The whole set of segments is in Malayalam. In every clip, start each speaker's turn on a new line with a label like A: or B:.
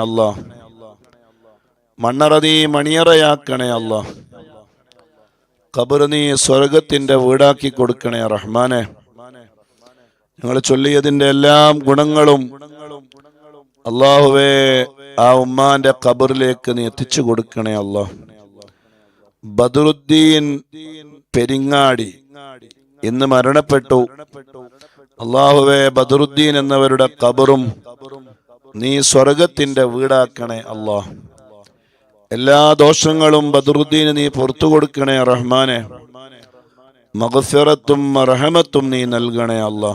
A: അല്ലാ. മണ്ണറ നീ മണിയറയാക്കണേ അല്ലാ. ഖബർ നീ സ്വർഗത്തിന്റെ വീടാക്കി കൊടുക്കണേ റഹ്മാനെ. ഞങ്ങൾ ചൊല്ലിയതിന്റെ എല്ലാം ഗുണങ്ങളും അല്ലാഹുവേ ആ ഉമ്മാന്റെ ഖബറിലേക്ക് നീ എത്തിച്ചു കൊടുക്കണേ അല്ലാ. ബദറുദ്ദീൻ പെരിങ്ങാടി ഇന്ന് മരണപ്പെട്ടു. അല്ലാഹുവേ ബദറുദ്ദീൻ എന്നവരുടെ ഖബറും നീ സ്വർഗത്തിന്റെ വീടാക്കണേ അല്ലാ. എല്ലാ ദോഷങ്ങളും ബദറുദ്ദീന് നീ പുറത്തു കൊടുക്കണേ റഹ്മാനെ. മഗ്ഫിറത്തും റഹമത്തും നീ നൽകണേ അല്ലാ.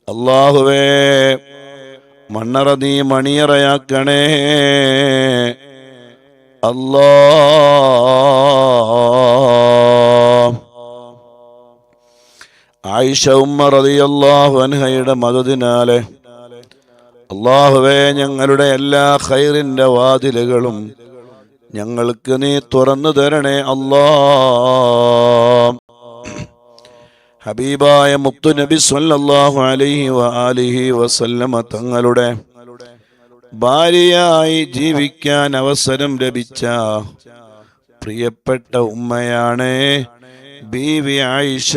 A: അല്ലാഹുവേ മണ്ണറ നീ മണിയറയാക്കണേ അല്ലാ. ആയിഷ ഉമ്മ റളിയല്ലാഹു അൻഹയുടെ മദദിനാലെ അല്ലാഹുവേ ഞങ്ങളുടെ എല്ലാ ഖൈറിന്റെ വാതിലുകളും ഞങ്ങൾക്ക് നീ തുറന്നു തരണേ അല്ലാ. ഹബീബായ മുത്തു നബി സല്ലല്ലാഹു അലൈഹി വആലിഹി വസല്ലമ തങ്ങളുടെ ഭാര്യയായി ജീവിക്കാൻ അവസരം ലഭിച്ച പ്രിയപ്പെട്ട ഉമ്മയാണ് ബീവി ആയിഷ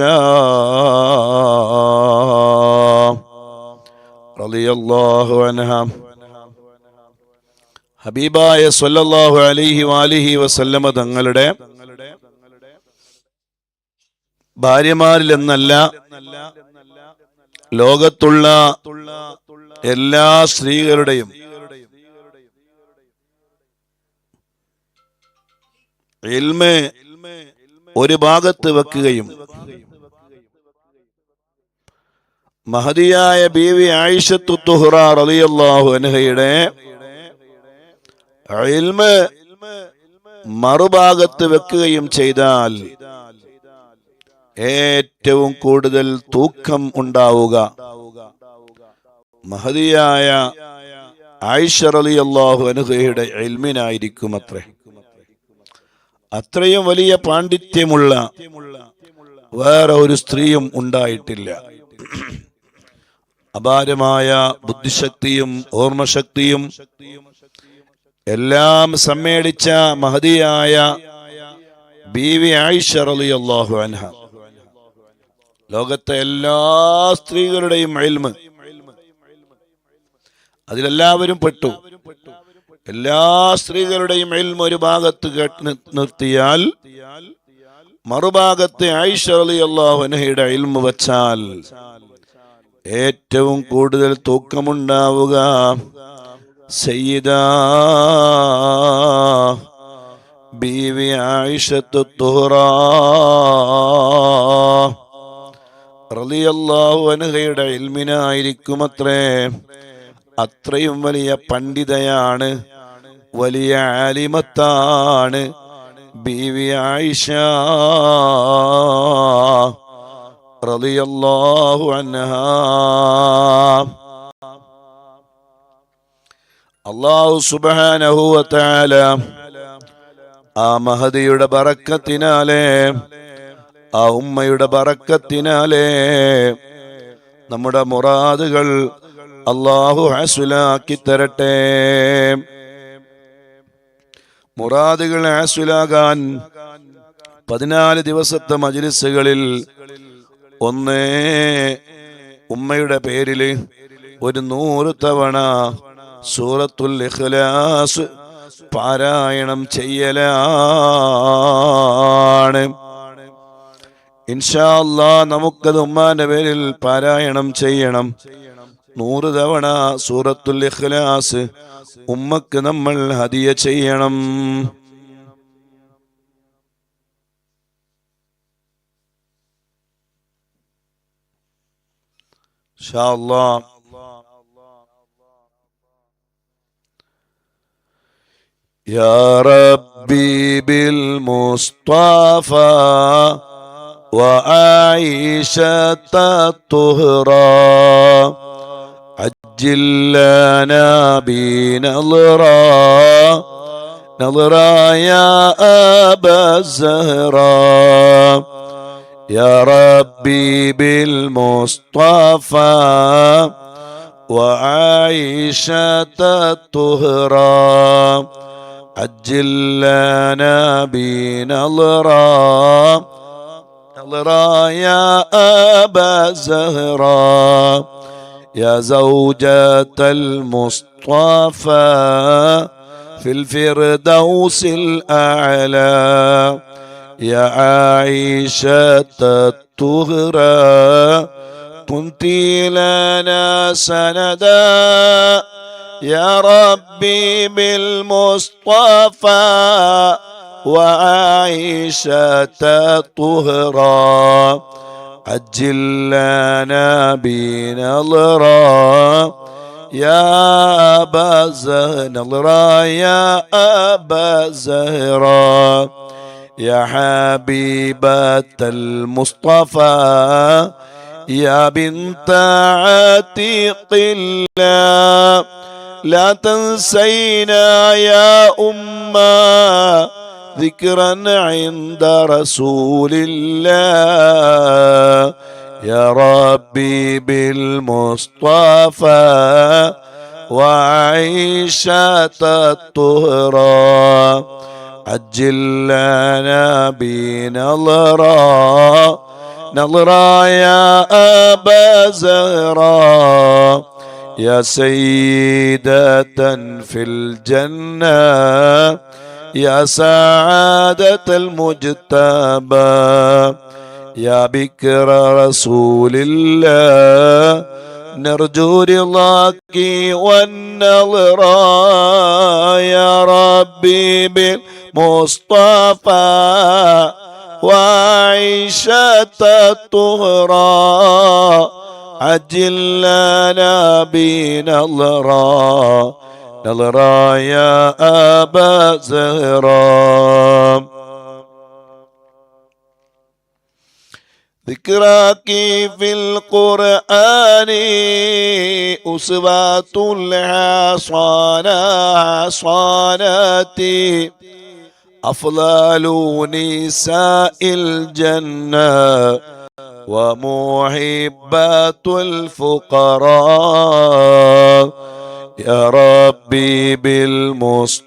A: റളിയല്ലാഹു അൻഹ. ഹബീബായ സല്ലല്ലാഹു അലൈഹി വആലിഹി വസല്ലമ തങ്ങളുടെ ഭാര്യമാരിൽ എന്നല്ല, ലോകത്തുള്ള എല്ലാ സ്ത്രീകളുടെയും ഇൽമ് ഒരു ഭാഗത്ത് വെക്കുകയും മഹദിയായ ബീവി ആയിഷത്തു തുഹ്റ റളിയല്ലാഹു അൻഹയുടെ ഇൽമ് മറുഭാഗത്ത് വെക്കുകയും ചെയ്താൽ ഏറ്റവും കൂടുതൽ തൂക്കം ഉണ്ടാവുക മഹദിയായ ആയിഷ റളിയല്ലാഹു അൻഹയുടെ ഇൽമിനായിരിക്കും അത്രേ. അത്രയും വലിയ പാണ്ഡിത്യമുള്ള വേറെ ഒരു സ്ത്രീയും ഉണ്ടായിട്ടില്ല. അപാരമായ ബുദ്ധിശക്തിയും ഓർമ്മശക്തിയും എല്ലാം സമ്മേളിച്ച മഹദിയായ ബീവി ആയിഷ റളിയല്ലാഹു അൻഹ ലോകത്തെ എല്ലാ സ്ത്രീകളുടെയും ഇൽമ് അതിലെല്ലാവരും പെട്ടു. എല്ലാ സ്ത്രീകളുടെയും ഇൽമ് ഒരു ഭാഗത്ത് നിർത്തിയാൽ മറുഭാഗത്ത് ആയിഷ റളിയല്ലാഹു അൻഹയുടെ ഇൽമ് വച്ചാൽ ഏറ്റവും കൂടുതൽ തൂക്കമുണ്ടാവുക സയ്യിദ ബീവി ആയിഷത്തു തുഹ്റ റളിയല്ലാഹു അൻഹയുടെ ഇൽമിനായിരിക്കും അത്രേ. അത്രയും വലിയ പണ്ഡിതയാണ്, വലിയ ആലിമത്താണ് ബീവി ആയിഷ റളിയല്ലാഹു അൻഹാ. അല്ലാഹു സുബ്ഹാനഹു വ തആല ആ മഹദിയുടെ ബറക്കത്തിനാലെ, ആ ഉമ്മയുടെ ബറക്കത്തിനാലെ നമ്മുടെ മുറാദുകൾ അല്ലാഹു ഹസ്വലാക്കി തരട്ടെ. മുറാദുകൾ ഹസ്വലാകാൻ 14 ദിവസത്തെ മജ്ലിസുകളിൽ ഒന്ന് ഉമ്മയുടെ പേരിൽ ഒരു 100 തവണ സൂറത്തുൽ ഇഖ്ലാസ് പാരായണം ചെയ്യലാണ്. ഇൻഷാ അല്ലാഹ് നമുക്കത് ഉമ്മാന്റെ പേരിൽ പാരായണം ചെയ്യണം. 100 തവണ സൂറത്തുൽ ഇഖ്ലാസ് ഉമ്മക്ക് നമ്മൾ ഹദിയ ചെയ്യണം. ഇൻഷാ അല്ലാഹ്. يا ربي بالمصطفى وعائشة الطهرى عجل لنا بنظرة يا أبا الزهراء. يا ربي بالمصطفى وعائشة الطهرى عجل لنا بنظرة نظرة يا أبا زهرة يا زوجة المصطفى في الفردوس الأعلى يا عائشة الطهرى كنت لنا سندا يا ربي بالمصطفى وعائشة الطهرى عجل لنا بنظرة يا أبا نظرة يا أبا زهرة يا حبيبة المصطفى يا بنت عتيق الله لا تنسينا يا أمة ذكرا عند رسول الله يا ربي بالمصطفى وعائشة الطهرى عجل لنا بنظرة نظرة يا أبا زهرة يا سيدة في الجنة يا سعادة المجتبى يا بكر رسول الله نرجو رضاك والنظرة يا ربي بالمصطفى وعائشة الطهرى عجل لنا بنظرة نظرة يا أبا زهرة ذكرك في القرآن أسوة الحصانات أفضل نساء الجنة ومحبة الفقراء يا ربي بالمصطفى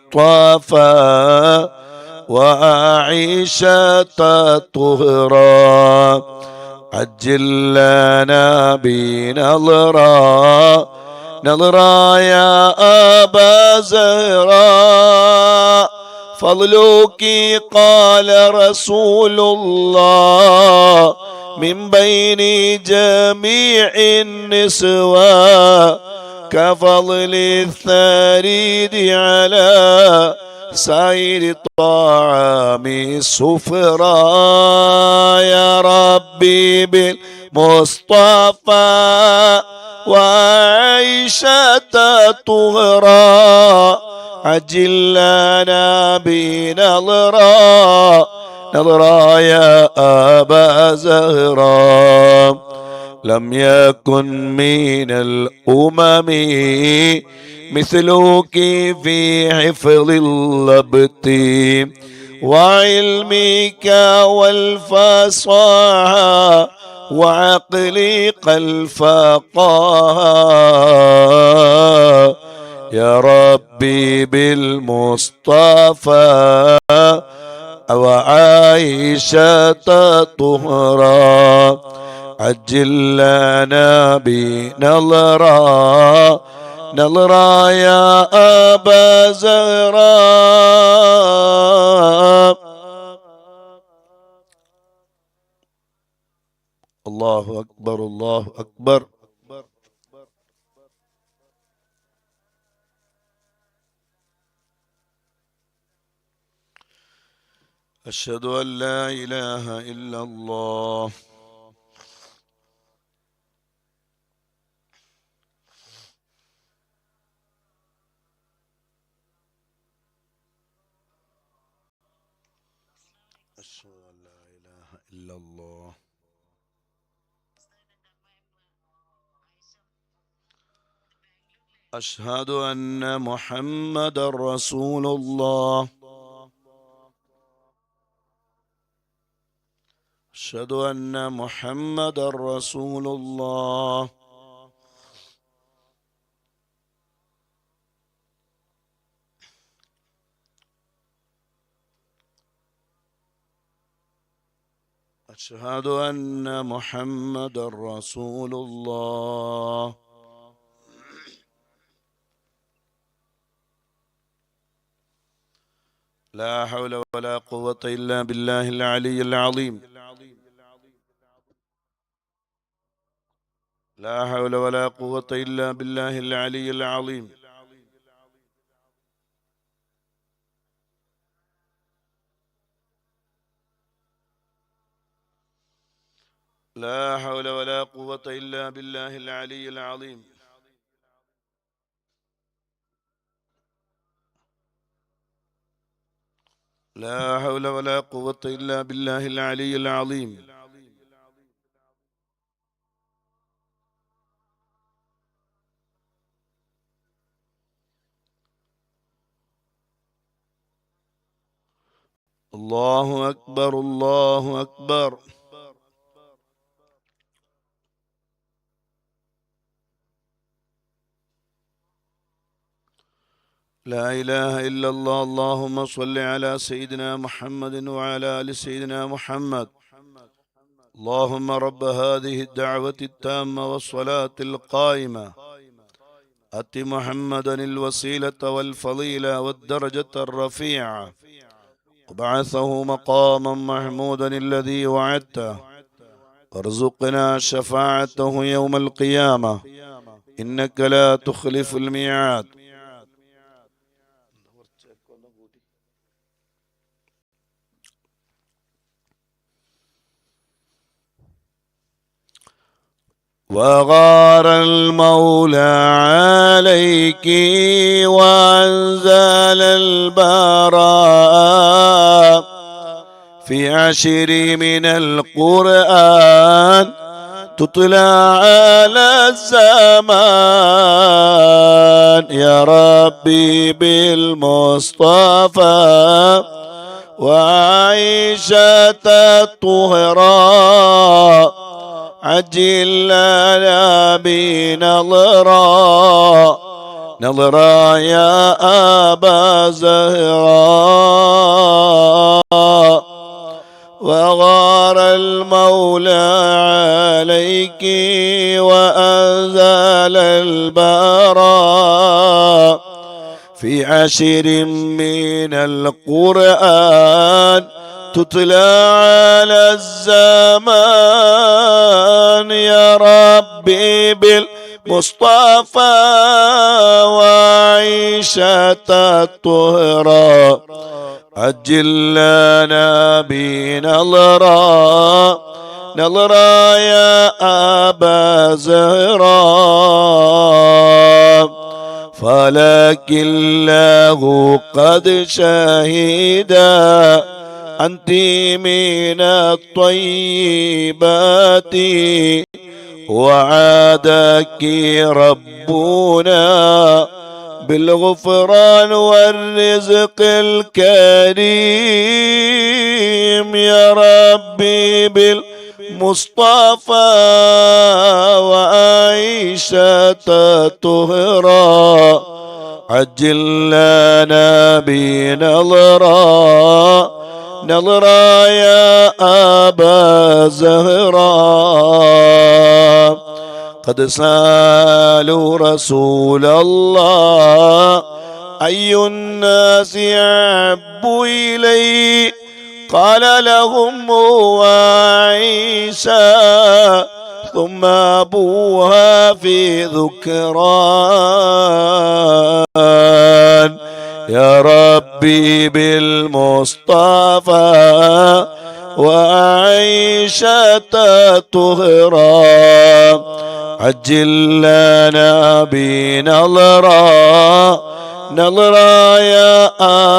A: وعائشة الطهرى عجل لنا بنظرة نظرة يا أبا زهرة فضلك قال رسول الله من بين جميع النسوة كفضل الثريد على سائر طعام السفرة يا ربي بالمصطفى وعائشة الطهرى عجل لنا بنظرة نظرة يا أبا زهرة لم يكن من الأمم مثلك في حفظ اللبط وعلمك والفصاحة وعقلك الفقاهة يا ربي بالمصطفى وعائشة الطهرى عجل لنا بنظرة نظرة يا أبا زهرة الله أكبر الله أكبر أشهد أن لا إله إلا الله أشهد أن لا إله إلا الله أشهد أن محمد رسول الله أشهد أن محمد رسول الله أشهد أن محمدا رسول الله. لا حول ولا قوة إلا بالله العلي العظيم. لا حول ولا قوة إلا بالله العلي العظيم. لا حول ولا قوة إلا بالله العلي العظيم. لا حول ولا قوة إلا بالله العلي العظيم. الله أكبر الله أكبر. لا إله إلا الله. اللهم صل على سيدنا محمد وعلى آل سيدنا محمد. اللهم رب هذه الدعوة التامة والصلاة القائمة آت محمدا الوسيلة والفضيلة والدرجة الرفيعة وابعثه مقاما محمودا الذي وعدته وارزقنا شفاعته يوم القيامة إنك لا تخلف الميعاد. وغار المولى عليك وأنزل البراء في عشر من القرآن تطلع على الزمان يا ربي بالمصطفى وعائشة الطهراء عجل لنا بنظرة يا أبا زهراء وغار المولى عليك وأنزل البراء في عشر من القرآن تطلع على الزمان يا ربي بالمصطفى وعائشة الطهراء عجل لنا بنظرة يا أبا زهراء فلكن الله قد شهدا أنت من الطيبات وعادك ربنا بالغفران والرزق الكريم يا ربي بالمصطفى وعائشة الطهراء عجل لنا بنظرة يا أبا زهراء قد سألوا رسول الله أي الناس أحب إليه قال لهم عائشة ثم أبوها في ذكران يا ربي بالمصطفى وعائشة الطهراء عجل لنا بنظرة يا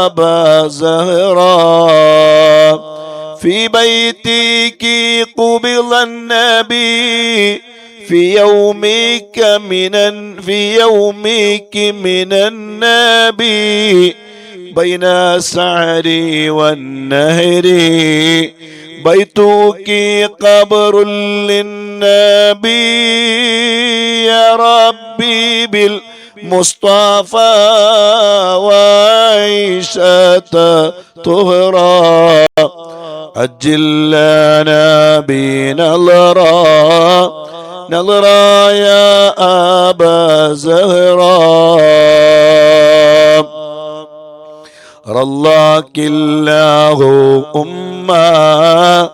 A: أبا زهراء في بيتك قبض النبي في يومك من النبي بين السعر والنهر بيتك قبر للنبي يا ربي بالمصطفى وعائشة طهراء عجل لنا بنظرة نظرة يا أبا زهراء رضاك الله أمة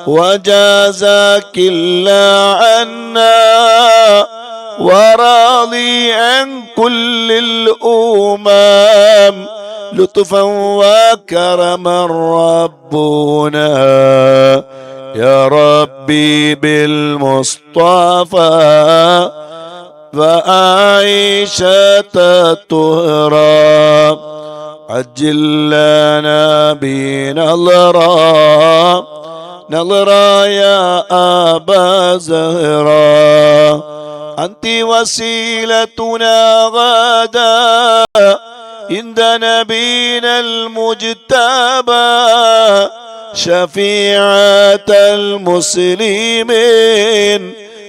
A: وجازاك الله عنا وراضي عن كل الأمم لطفا وكرما ربنا يا ربي بالمصطفى وعائشة الطهرى عجل لنا بنظرة نظرة يا أبا زهراء أنت وسيلتنا غدا عند نبينا المجتبى شفيعة المسلمين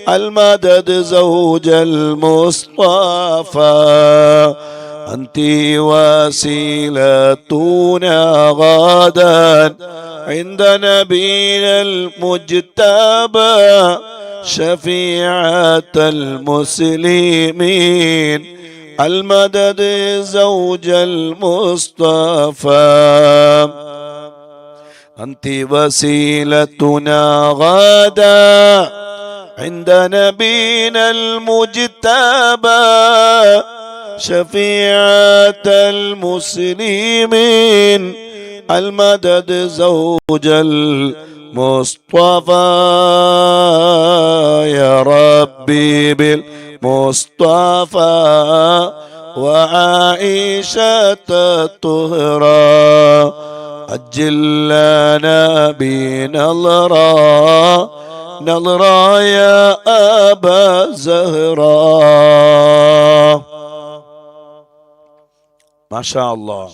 A: المدد زوج المصطفى أنت وسيلتنا غدا عند نبينا المجتبى شفيعة المسلمين المدد زوج المصطفى أنت وسيلتنا غدا عند نبينا المجتبى شفيعة المسلمين المدد زوج المصطفى يا ربي بالمصطفى وعائشة الطهرى عجل لنا بنظرة نظرة يا أبا زهراء ما شاء الله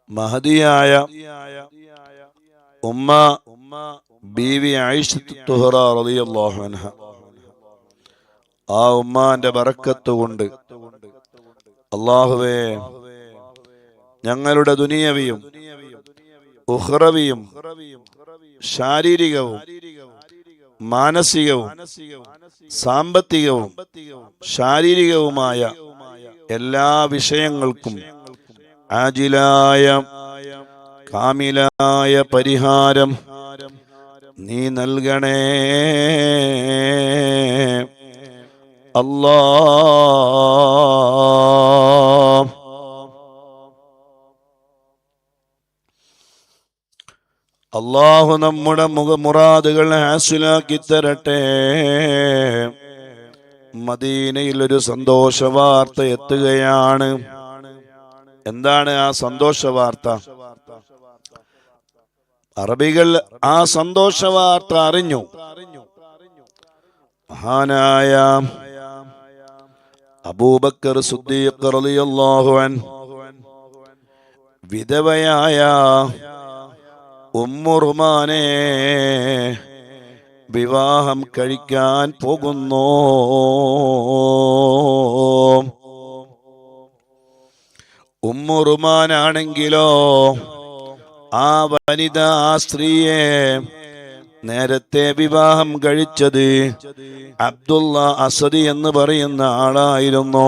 A: മഹദിയായ ഉമ്മ ബീവി ആയിഷത്ത് തുഹറ റളിയല്ലാഹു അൻഹ ആ ഉമ്മാന്റെ ബറക്കത്ത് കൊണ്ട് അല്ലാഹുവേ ഞങ്ങളുടെ ദുനിയവിയും ഉഖ്റവിയും ശാരീരികവും മാനസികവും സാമ്പത്തികവും ശാരീരികവുമായ എല്ലാ വിഷയങ്ങൾക്കും ആജിലായ കാമിലായ പരിഹാരം നീ നൽകണേ അല്ലാഹ്. അല്ലാഹു നമ്മുടെ മുറാദുകൾ ഹാസിലാക്കി തരട്ടെ. മദീനയിൽ ഒരു സന്തോഷ വാർത്ത എത്തുകയാണ്. എന്താണ് ആ സന്തോഷ വാർത്ത? അറബികൾ ആ സന്തോഷ വാർത്ത അറിഞ്ഞു. മഹാനായ അബൂബക്കർ സിദ്ദീഖ് റളിയല്ലാഹു അൻഹു വിധവയായ ഉമ്മു റുമാനെ വിവാഹം കഴിക്കാൻ പോകുന്നു. ഉമ്മു റുമാനാണെങ്കിലോ ആ വനിത, ആ സ്ത്രീയെ നേരത്തെ വിവാഹം കഴിച്ചത് അബ്ദുള്ള അസദി എന്ന് പറയുന്ന ആളായിരുന്നു.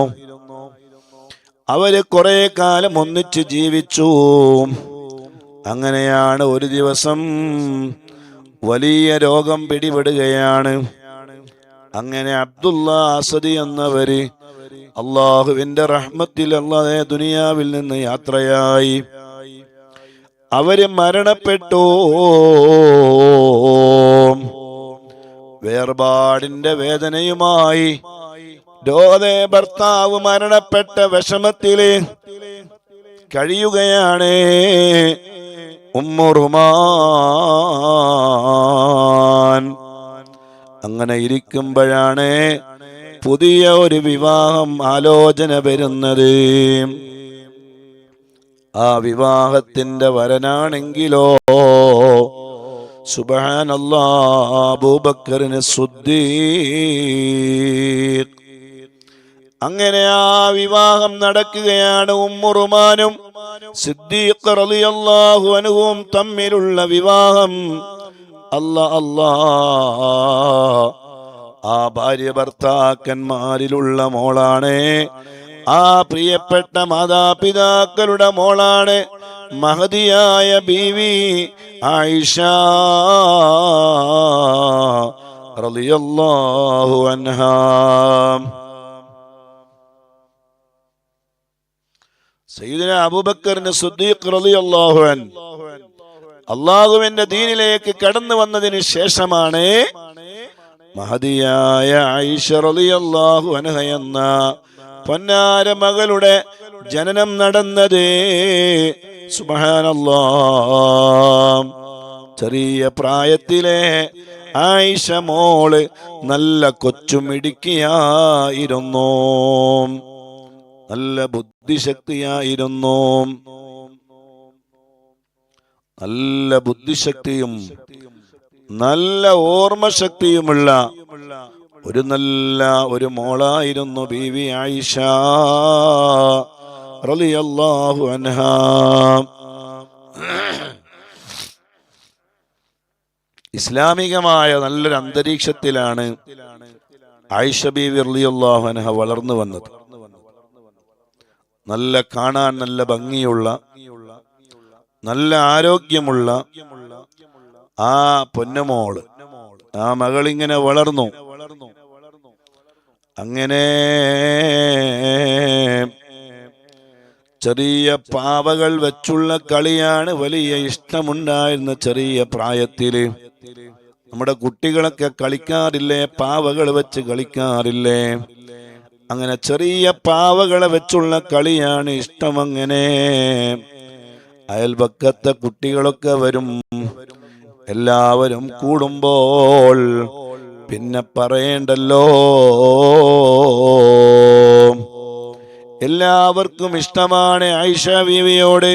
A: അവര് കുറെ കാലം ഒന്നിച്ച് ജീവിച്ചു. അങ്ങനെയാണ് ഒരു ദിവസം വലിയ രോഗം പിടിപെടുകയാണ്. അങ്ങനെ അബ്ദുള്ള അസദി എന്നവര് അള്ളാഹുവിന്റെ റഹ്മത്തിൽ അല്ലാതെ ദുനിയാവിൽ നിന്ന് യാത്രയായി. അവര് മരണപ്പെട്ടു. വേർപാടിന്റെ വേദനയുമായി ഭർത്താവ് മരണപ്പെട്ട വിഷമത്തില് കഴിയുകയാണ് ഉമ്മു റുമാൻ. അങ്ങനെ ഇരിക്കുമ്പോഴാണ് പുതിയ ഒരു വിവാഹം ആലോചന വരുന്നത്. ആ വിവാഹത്തിന്റെ വരനാണെങ്കിലോ സുബ്ഹാനല്ലാഹ് അബൂബക്കറിന് സിദ്ദീഖ്. അങ്ങനെ ആ വിവാഹം നടക്കുകയാണ്. ഉമ്മു റുമാനും സിദ്ദീഖ് റളിയല്ലാഹു അൻഹുവും തമ്മിലുള്ള വിവാഹം അല്ലാ ആ ഭാര്യ ഭർത്താക്കന്മാരിലുള്ള മോളാണ്. ആ പ്രിയപ്പെട്ട മാതാപിതാക്കളുടെ മോളാണ് മഹദിയായ ബീവി ആയിഷ റളിയല്ലാഹു അൻഹാ. സയ്യിദുന അബൂബക്കർ സിദ്ദീഖ് റളിയല്ലാഹു അൻഹു അല്ലാഹുവിന്റെ ദീനിലേക്ക് കടന്നു വന്നതിന് ശേഷമാണ് മഹദിയായ ആയിഷ റളിയല്ലാഹു അൻഹ എന്ന പൊന്നാര മകളുടെ ജനനം നടന്നത്. സുബ്ഹാനല്ലാഹ്. ചെറിയ പ്രായത്തിലെ ആയിഷ മോള് നല്ല കൊച്ചുമിടുക്കിയായിരുന്നു, നല്ല ബുദ്ധിശക്തിയായിരുന്നു. നല്ല ബുദ്ധിശക്തിയും നല്ല ഓർമ്മശക്തിയുമുള്ള ഒരു മോളായിരുന്നു ബീവി ആയിഷ റളിയല്ലാഹു അൻഹാ. ഇസ്ലാമികമായ നല്ലൊരു അന്തരീക്ഷത്തിലാണ് ആയിഷ ബീവി റളിയല്ലാഹു അൻഹ വളർന്നു വന്നത്. നല്ല കാണാൻ നല്ല ഭംഗിയുള്ള, നല്ല ആരോഗ്യമുള്ള ആ പൊന്നുമോള്, ആ മകളിങ്ങനെ വളർന്നു. അങ്ങനെ ചെറിയ പാവകൾ വെച്ചുള്ള കളിയാണ് വലിയ ഇഷ്ടമുണ്ടായിരുന്ന ചെറിയ പ്രായത്തില്. നമ്മുടെ കുട്ടികളൊക്കെ കളിക്കാറില്ലേ? പാവകൾ വെച്ച് കളിക്കാറില്ലേ? അങ്ങനെ ചെറിയ പാവകളെ വെച്ചുള്ള കളിയാണ് ഇഷ്ടം. അങ്ങനെ അയൽപക്കത്തെ കുട്ടികളൊക്കെ വരും. എല്ലാവരും കൂടുമ്പോൾ പിന്നെ പറയേണ്ടല്ലോ, എല്ലാവർക്കും ഇഷ്ടമാണ് ആയിഷ ബീവിയോട്.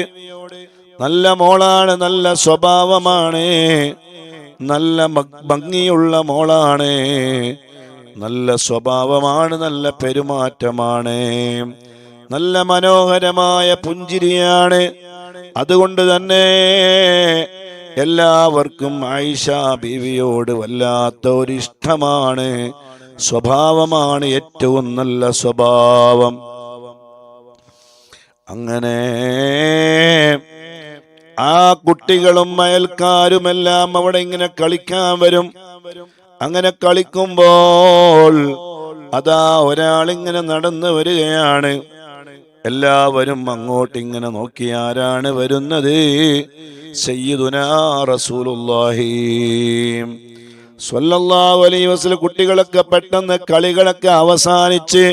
A: നല്ല മോളാണ്, നല്ല സ്വഭാവമാണ്, നല്ല ഭംഗിയുള്ള മോളാണ്, നല്ല സ്വഭാവമാണ്, നല്ല പെരുമാറ്റമാണ്, നല്ല മനോഹരമായ പുഞ്ചിരിയാണ്. അതുകൊണ്ട് തന്നെ എല്ലാവർക്കും ആയിഷ ബീവിയോട് വല്ലാത്ത ഒരു ഇഷ്ടമാണ്, സ്വഭാവമാണ്, ഏറ്റവും നല്ല സ്വഭാവം. അങ്ങനെ ആ കുട്ടികളും അയൽക്കാരുമെല്ലാം അവിടെ ഇങ്ങനെ കളിക്കാൻ വരും. അങ്ങനെ കളിക്കുമ്പോൾ അതാ ഒരാളിങ്ങനെ നടന്നു വരികയാണ്. എല്ലാവരും അങ്ങോട്ടിങ്ങനെ നോക്കി, ആരാണ് വരുന്നത്? സയ്യിദുനാ റസൂലുള്ളാഹി സ്വല്ലല്ലാഹു അലൈഹി വസല്ലം. കുട്ടികളൊക്കെ പെട്ടെന്ന് കളികളൊക്കെ അവസാനിച്ച്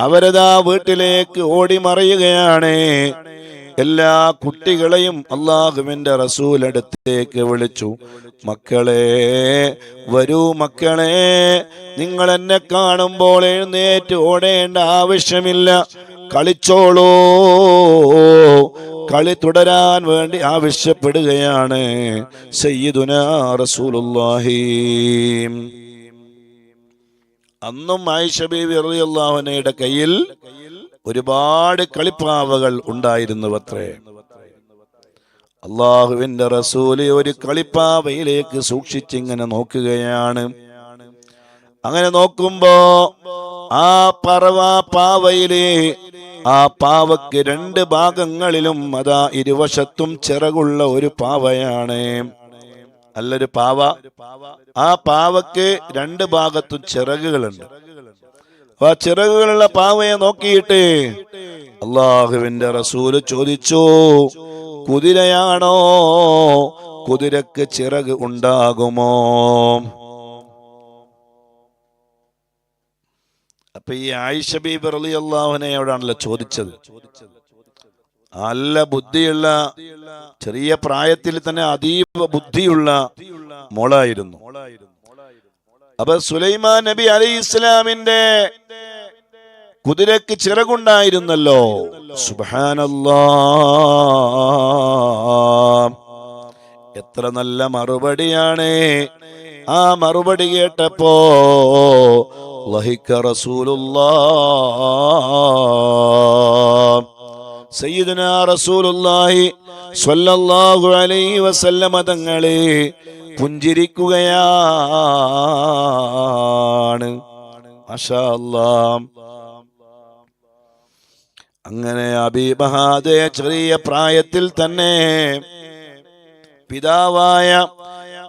A: അവരതാ വീട്ടിലേക്ക് ഓടി മറയുകയാണ്. എല്ലാ കുട്ടികളെയും അല്ലാഹുവിന്റെ റസൂൽ അടുത്തേക്ക് വിളിച്ചു. മക്കളെ, വരൂ മക്കളെ, നിങ്ങൾ എന്നെ കാണുമ്പോൾ എഴുന്നേറ്റ് ഓടേണ്ട ആവശ്യമില്ല, കളിച്ചോളൂ. കളി തുടരാൻ വേണ്ടി ആവശ്യപ്പെടുകയാണ് സയ്യിദുനാ റസൂലുള്ളാഹി. അന്നും ആയിഷ ബീവി റളിയല്ലാഹു അൻഹയുടെ കയ്യിൽ ഒരുപാട് കളിപ്പാവകൾ ഉണ്ടായിരുന്നുവത്രേ. അല്ലാഹുവിന്റെ റസൂല് ഒരു കളിപ്പാവയിലേക്ക് സൂക്ഷിച്ചിങ്ങനെ നോക്കുകയാണ്. അങ്ങനെ നോക്കുമ്പോ ആ പാവയില്, ആ പാവക്ക് രണ്ട് ഭാഗങ്ങളിലും അതാ ഇരുവശത്തും ചിറകുള്ള ഒരു പാവയാണ്. നല്ലൊരു പാവ. ആ പാവക്ക് രണ്ട് ഭാഗത്തും ചിറകുകളുണ്ട്. ആ ചിറകുകളുള്ള പാവയെ നോക്കിയിട്ട് അല്ലാഹുവിന്റെ റസൂല് ചോദിച്ചു, കുതിരയാണോ? കുതിരക്ക് ചിറക് ഉണ്ടാകുമോ? അപ്പൊ ഈ ആയിഷ ബീബി റളിയല്ലാഹു അൻഹയോടാണല്ലോ ചോദിച്ചത്. നല്ല ബുദ്ധിയുള്ള, ചെറിയ പ്രായത്തിൽ തന്നെ അതീവ ബുദ്ധിയുള്ള മോളായിരുന്നു. അപ്പൊ സുലൈമാൻ നബി അലൈഹിസ്സലാമിന്റെ കുതിരക്ക് ചിറകുണ്ടായിരുന്നല്ലോ. സുബ്ഹാനല്ലാഹ്, എത്ര നല്ല മറുപടിയാണ്! ആ മറുപടി കേട്ടപ്പോ ലഹിക റസൂലുള്ളാഹ് സയ്യിദുനാ റസൂലുള്ളാഹി സ്വല്ലല്ലാഹു അലൈഹി വസല്ലമ തങ്ങളെ പുഞ്ചിരിക്കുകയാണ്. മാഷാ അല്ലാഹ്. അങ്ങനെ അബീബഹാദെ ചെറിയ പ്രായത്തിൽ തന്നെ പിതാവായ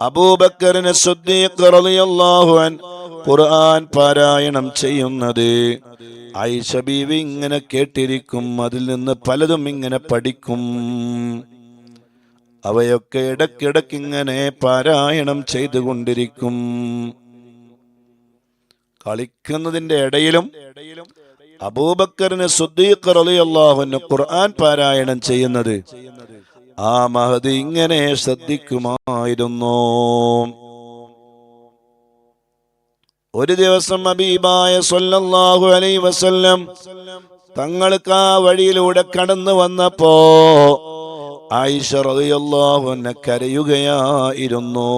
A: അബൂബക്കറിന് സിദ്ദീഖ് റളിയല്ലാഹു അൻഹു ഖുർആൻ പാരായണം ചെയ്യുന്നത് ആയിഷ ബീവി ഇങ്ങനെ കേട്ടിരിക്കും. അതിൽ നിന്ന് പലതും ഇങ്ങനെ പഠിക്കും. അവയൊക്കെ ഇടയ്ക്കിടയ്ക്ക് ഇങ്ങനെ പാരായണം ചെയ്തുകൊണ്ടിരിക്കും. കളിക്കുന്നതിന്റെ ഇടയിലും അബൂബക്കറിന് സിദ്ദീഖ് റളിയല്ലാഹു അൻഹു ഖുർആൻ പാരായണം ചെയ്യുന്നത് ആ മഹദി ഇങ്ങനെ ശ്രദ്ധിക്കുമായിരുന്നു. ഒരു ദിവസം ഹബീബായ സ്വല്ലല്ലാഹു അലൈഹി വസല്ലം തങ്ങൾക്ക് ആ വഴിയിലൂടെ കടന്നു വന്നപ്പോ ആയിഷ റളിയല്ലാഹു അൻഹ കരയുകയായിരുന്നു.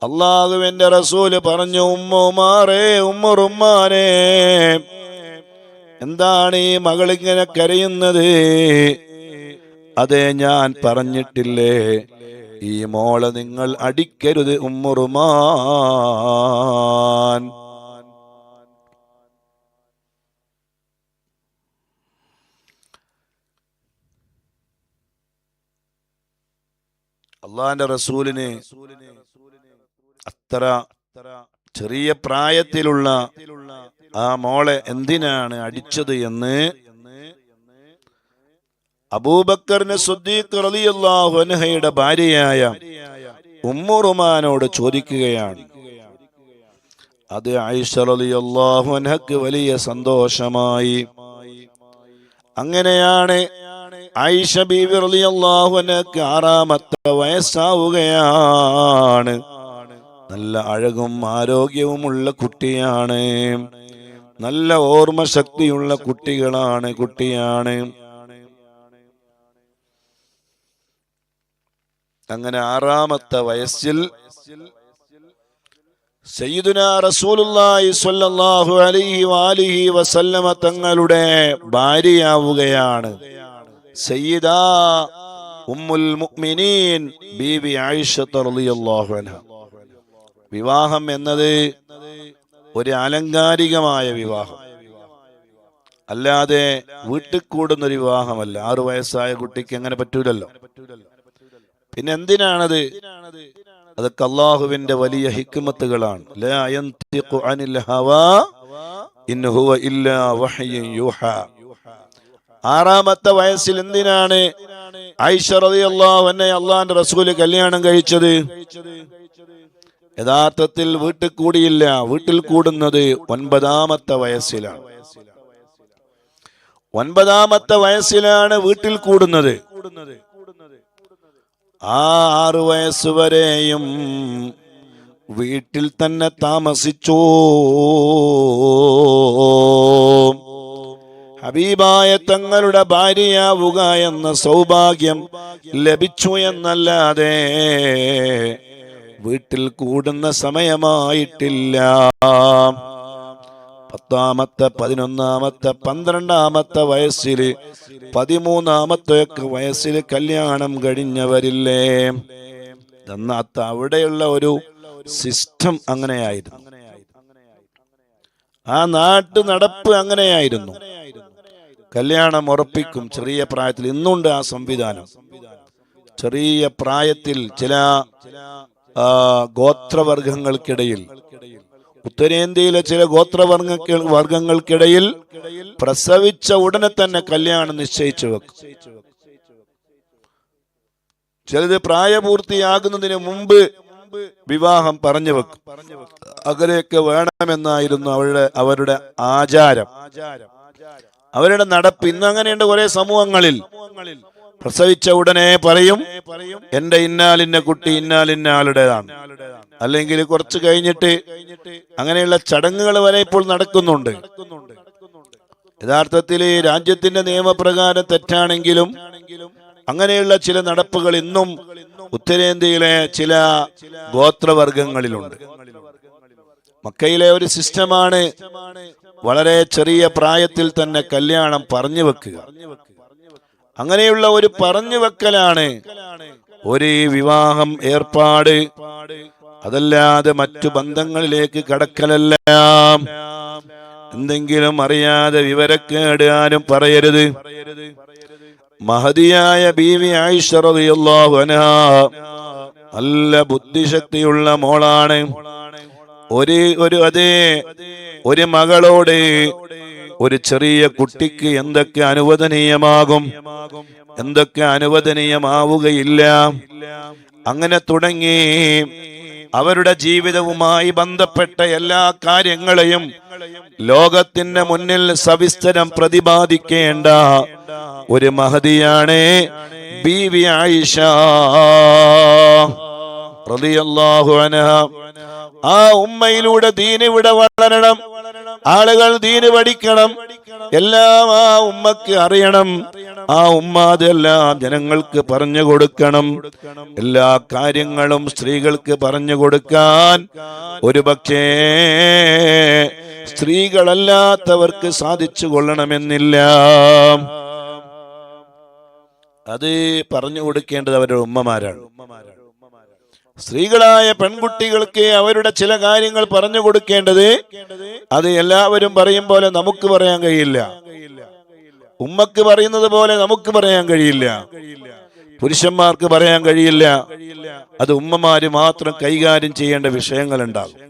A: അല്ലാഹുവിന്റെ റസൂല് പറഞ്ഞു, ഉമ്മുമാറേ, ഉമ്മുറുമ്മാനെ, എന്താണ് ഈ മകളിങ്ങനെ കരയുന്നത്? അതെ, ഞാൻ പറഞ്ഞിട്ടില്ലേ, ഈ മോളെ നിങ്ങൾ അടിക്കരുത് ഉമ്മുറുമാൻ. അള്ളാന്റെ റസൂലിന് അത്ര ചെറിയ പ്രായത്തിലുള്ള ആ മോളെ എന്തിനാണ് അടിച്ചത് എന്ന് അബൂബക്കറിന് സിദ്ദീഖ് റളിയല്ലാഹു അൻഹയുടെ ഭാര്യയായ ഉമ്മു റുമാനോട് ചോദിക്കുകയാണ്. അത് ആയിഷ റളിയല്ലാഹു അൻഹക്ക് വലിയ സന്തോഷമായി. അങ്ങനെയാണ് ആയിഷ ബീവി റളിയല്ലാഹു അൻഹക്ക് 6ാമത്തെ വയസ്സാവുകയാണ്. നല്ല അഴകും ആരോഗ്യവുമുള്ള കുട്ടിയാണ്. നല്ല ഓർമ്മശക്തിയുള്ള കുട്ടിയാണ്. അങ്ങനെ 6ാമത്തെ വയസ്സിൽ സയ്യിദുനാ റസൂലുള്ളാഹി സ്വല്ലല്ലാഹു അലൈഹി വആലിഹി വസല്ലമ തങ്ങളുടെ ഭാര്യയാവുകയാണ് സയ്യിദാ ഉമ്മുൽ മുഅ്മിനീൻ ബീവി ആയിഷ റളിയല്ലാഹു അൻഹ. വിവാഹം എന്നത് ഒരു ആലങ്കാരികമായ വിവാഹം, അല്ലാതെ വീട്ടിൽ കൂടുന്നൊരു വിവാഹമല്ല. 6 വയസ്സായ കുട്ടിക്ക് അങ്ങനെ പറ്റൂലല്ലോ. പിന്നെ എന്തിനാണത്? അതൊക്കെ അല്ലാഹുവിന്റെ വലിയ ഹിക്മത്തുകളാണ്. ലാ യൻതിഖു അനിൽ ഹവാ ഇൻ ഹുവ ഇല്ലാ വഹ്യുൻ യൂഹാ. 6ാമത്തെ വയസ്സിൽ എന്തിനാണ് ആയിഷ റളിയല്ലാഹു അൻഹ അല്ലാഹുവിന്റെ റസൂൽ കല്യാണം കഴിച്ചത്? യഥാർത്ഥത്തിൽ വീട്ടിൽ കൂടിയില്ല. വീട്ടിൽ കൂടുന്നത് 9ാമത്തെ വയസ്സിലാണ്. 9ാമത്തെ വയസ്സിലാണ് വീട്ടിൽ കൂടുന്നത്. ആ 6 വയസ്സുവരെയും വീട്ടിൽ തന്നെ താമസിച്ചു. ഹബീബായ തങ്ങളുടെ ഭാര്യയാവുക എന്ന സൗഭാഗ്യം ലഭിച്ചു എന്നല്ലാതെ വീട്ടിൽ കൂടുന്ന സമയമായിട്ടില്ല. 10ാമത്തെ 11ാമത്തെ 12ാമത്തെ വയസ്സിൽ 13ാമത്തെ വയസ്സിൽ കല്യാണം കഴിഞ്ഞവരില്ലേ? എന്നാത്ത അവിടെയുള്ള ഒരു സിസ്റ്റം അങ്ങനെയായിരുന്നു. ആ നാട്ടു നടപ്പ് അങ്ങനെയായിരുന്നു. കല്യാണം ഉറപ്പിക്കും ചെറിയ പ്രായത്തിൽ. ഇന്നുണ്ട് ആ സംവിധാനം. ചെറിയ പ്രായത്തിൽ ചില ഗോത്രവർഗങ്ങൾക്കിടയിൽ, ഉത്തരേന്ത്യയിലെ ചില ഗോത്രവർഗങ്ങൾക്കിടയിൽ പ്രസവിച്ച ഉടനെ തന്നെ കല്യാണം നിശ്ചയിച്ചു വെക്കും. ചിലത് പ്രായപൂർത്തിയാകുന്നതിന് മുമ്പ് വിവാഹം പറഞ്ഞു വെക്കും. അങ്ങനെയൊക്കെ വേണമെന്നായിരുന്നു അവരുടെ ആചാരം, അവരുടെ നടപ്പ്. ഇന്ന് അങ്ങനെയുണ്ട് കുറെ സമൂഹങ്ങളിൽ. പ്രസവിച്ച ഉടനെ പറയും, എന്റെ ഇന്നാലിന്ന കുട്ടി ഇന്നാലിന്ന ആളുടേതാണ്. അല്ലെങ്കിൽ കുറച്ച് കഴിഞ്ഞിട്ട് അങ്ങനെയുള്ള ചടങ്ങുകൾ വരെ ഇപ്പോൾ നടക്കുന്നുണ്ട്. യഥാർത്ഥത്തിൽ രാജ്യത്തിന്റെ നിയമപ്രകാരം തെറ്റാണെങ്കിലും അങ്ങനെയുള്ള ചില നടപ്പുകൾ ഇന്നും ഉത്തരേന്ത്യയിലെ ചില ഗോത്രവർഗങ്ങളിലുണ്ട്. മക്കയിലെ ഒരു സിസ്റ്റമാണ് വളരെ ചെറിയ പ്രായത്തിൽ തന്നെ കല്യാണം പറഞ്ഞു വെക്കുക. അങ്ങനെയുള്ള ഒരു പറഞ്ഞു വെക്കലാണ് ഒരു വിവാഹം ഏർപ്പാട്. അതല്ലാതെ മറ്റു ബന്ധങ്ങളിലേക്ക് കടക്കലല്ല. എന്തെങ്കിലും അറിയാതെ വിവരക്കേട് ആരും പറയരുത്. മഹദിയായ ബീവി ആയിഷ റളിയല്ലാഹു അൻഹാ നല്ല ബുദ്ധിശക്തിയുള്ള മോളാണ്. ഒരു മകളോട് ഒരു ചെറിയ കുട്ടിക്ക് എന്തൊക്കെ അനുവദനീയമാകും, എന്തൊക്കെ അനുവദനീയമാവുകയില്ല, അങ്ങനെ തുടങ്ങി അവരുടെ ജീവിതവുമായി ബന്ധപ്പെട്ട എല്ലാ കാര്യങ്ങളെയും ലോകത്തിന്റെ മുന്നിൽ സവിസ്തരം പ്രതിപാദിക്കേണ്ട ഒരു മഹദിയാണ് ബീവി ആയിഷ റളിയല്ലാഹു അൻഹാ. ആ ഉമ്മയിലൂടെ ദീൻ ഇവിടെ വളരണം, ആളുകൾ ദീന് പഠിക്കണം, എല്ലാം ആ ഉമ്മക്ക് അറിയണം. ആ ഉമ്മ അതെല്ലാം ജനങ്ങൾക്ക് പറഞ്ഞു കൊടുക്കണം. എല്ലാ കാര്യങ്ങളും സ്ത്രീകൾക്ക് പറഞ്ഞു കൊടുക്കാൻ ഒരു പക്ഷേ സ്ത്രീകളല്ലാത്തവർക്ക് സാധിച്ചു കൊള്ളണമെന്നില്ല. അത് പറഞ്ഞു കൊടുക്കേണ്ടത് അവരുടെ ഉമ്മമാരാണ്. സ്ത്രീകളായ പെൺകുട്ടികൾക്ക് അവരുടെ ചില കാര്യങ്ങൾ പറഞ്ഞു കൊടുക്കേണ്ടത് അത് എല്ലാവരും പറയും പോലെ നമുക്ക് പറയാൻ കഴിയില്ല. ഉമ്മക്ക് പറയുന്നത് പോലെ നമുക്ക് പറയാൻ കഴിയില്ല, പുരുഷന്മാർക്ക് പറയാൻ കഴിയില്ല. അത് ഉമ്മമാര് മാത്രം കൈകാര്യം ചെയ്യേണ്ട വിഷയങ്ങളുണ്ടാകും.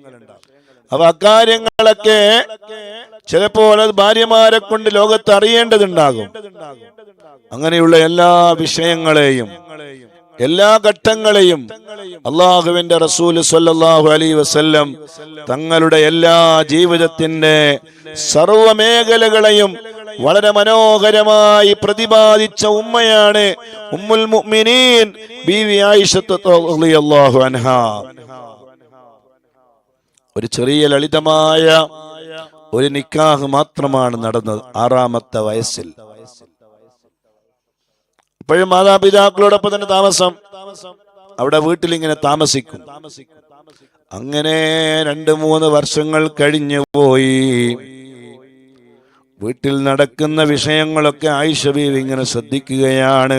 A: അപ്പൊ അക്കാര്യങ്ങളൊക്കെ ചിലപ്പോൾ അത് ഭാര്യമാരെ കൊണ്ട് ലോകത്ത് അറിയേണ്ടതുണ്ടാകും. അങ്ങനെയുള്ള എല്ലാ വിഷയങ്ങളെയും എല്ലാ ഘട്ടങ്ങളെയും അള്ളാഹുവിന്റെ റസൂൽ സ്വല്ലല്ലാഹു അലൈഹി വസല്ലം തങ്ങളുടെ എല്ലാ ജീവിതത്തിന്റെ സർവ്വമേഖലകളെയും വളരെ മനോഹരമായി പ്രതിപാദിച്ച ഉമ്മയാണ് ഉമ്മുൽ മുഅ്മിനീൻ ബീവി ആയിഷ റളിയല്ലാഹു അൻഹാ. ഒരു ചെറിയ ലളിതമായ ഒരു നിക്കാഹ് മാത്രമാണ് നടന്നത് 6-ാമത്തെ വയസ്സിൽ. ഇപ്പോഴും മാതാപിതാക്കളോടൊപ്പം തന്നെ താമസം, അവിടെ വീട്ടിലിങ്ങനെ താമസിക്കും. അങ്ങനെ 2-3 വർഷങ്ങൾ കഴിഞ്ഞു പോയി. വീട്ടിൽ നടക്കുന്ന വിഷയങ്ങളൊക്കെ ആയിഷ ബീവി ഇങ്ങനെ ശ്രദ്ധിക്കുകയാണ്.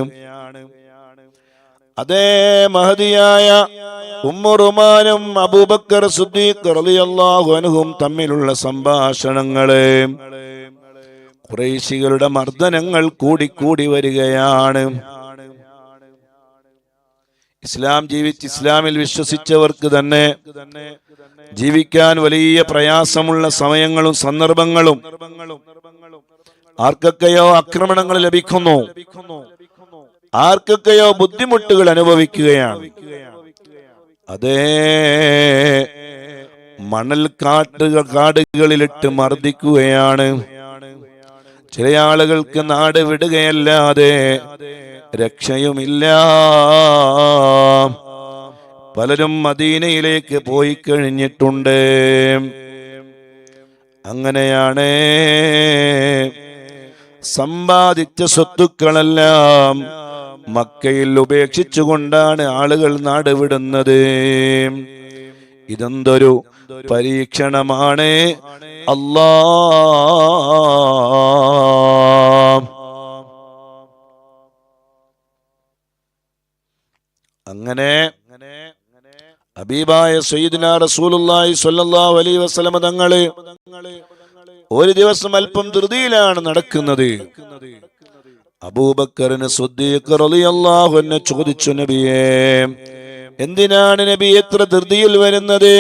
A: അതേ മഹദിയായ ഉമ്മു റുമാനും അബൂബക്കർ സിദ്ദീഖ് റളിയല്ലാഹു അൻഹും തമ്മിലുള്ള സംഭാഷണങ്ങള്, ഖുറൈശികളുടെ മർദ്ദനങ്ങൾ കൂടിക്കൂടി വരികയാണ്. ഇസ്ലാമിൽ വിശ്വസിച്ചവർക്ക് തന്നെ ജീവിക്കാൻ വലിയ പ്രയാസമുള്ള സമയങ്ങളും സന്ദർഭങ്ങളും, ആർക്കൊക്കെയോ ആക്രമണങ്ങൾ ലഭിക്കുന്നു, ആർക്കൊക്കെയോ ബുദ്ധിമുട്ടുകൾ അനുഭവിക്കുകയാണ്. അതേ മണൽ കാടുകളിലിട്ട് മർദ്ദിക്കുകയാണ്. ചില ആളുകൾക്ക് നാട് വിടുകയല്ലാതെ രക്ഷയുമില്ല. പലരും മദീനയിലേക്ക് പോയി കഴിഞ്ഞിട്ടുണ്ട്. അങ്ങനെയാണ് സമ്പാദിച്ച സ്വത്തുക്കളെല്ലാം മക്കയിൽ ഉപേക്ഷിച്ചുകൊണ്ടാണ് ആളുകൾ നാട് വിടുന്നത്. ഇതെന്തൊരു പരീക്ഷണമാണ്. അങ്ങനെ ഹബീബായ സയ്യിദുനാ റസൂലുള്ളാഹി സ്വല്ലല്ലാഹു അലൈഹി വസല്ലം തങ്ങള് ഒരു ദിവസം അല്പം ധൃതിയിലാണ് നടക്കുന്നത്. അബൂബക്കറിന് സിദ്ദീഖ് റളിയല്ലാഹു അൻഹു ചോദിച്ചു, നബിയേ, എന്തിനാണ് നബി ഇത്ര ധൃതിയിൽ വരുന്നത്?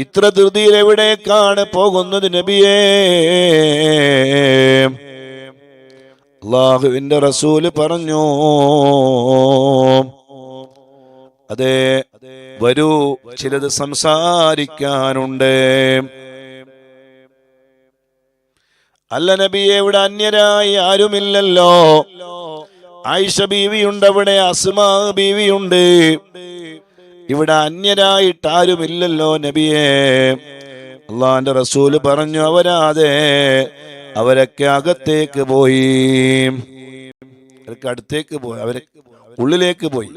A: ഇത്ര ധൃതിയിൽ എവിടേക്കാണ് പോകുന്നത് നബിയേ? അല്ലാഹുവിന്റെ റസൂല് പറഞ്ഞു, അതെ, വരൂ, ചിലത് സംസാരിക്കാനുണ്ട്. അല്ല നബിയെ, ഇവിടെ അന്യരായി ആരുമില്ലല്ലോ. ആയിഷ ബീവിയുണ്ട്, അവിടെ അസ്മാ ബീവിയുണ്ട്. ഇവിടെ അന്യരായിട്ട് ആരുമില്ലല്ലോ നബിയെ. അള്ളാന്റെ റസൂല് പറഞ്ഞു, അവരൊക്കെ അകത്തേക്ക് പോയി, അവർക്ക് അടുത്തേക്ക് പോയി, അവരെ ഉള്ളിലേക്ക് പോയി.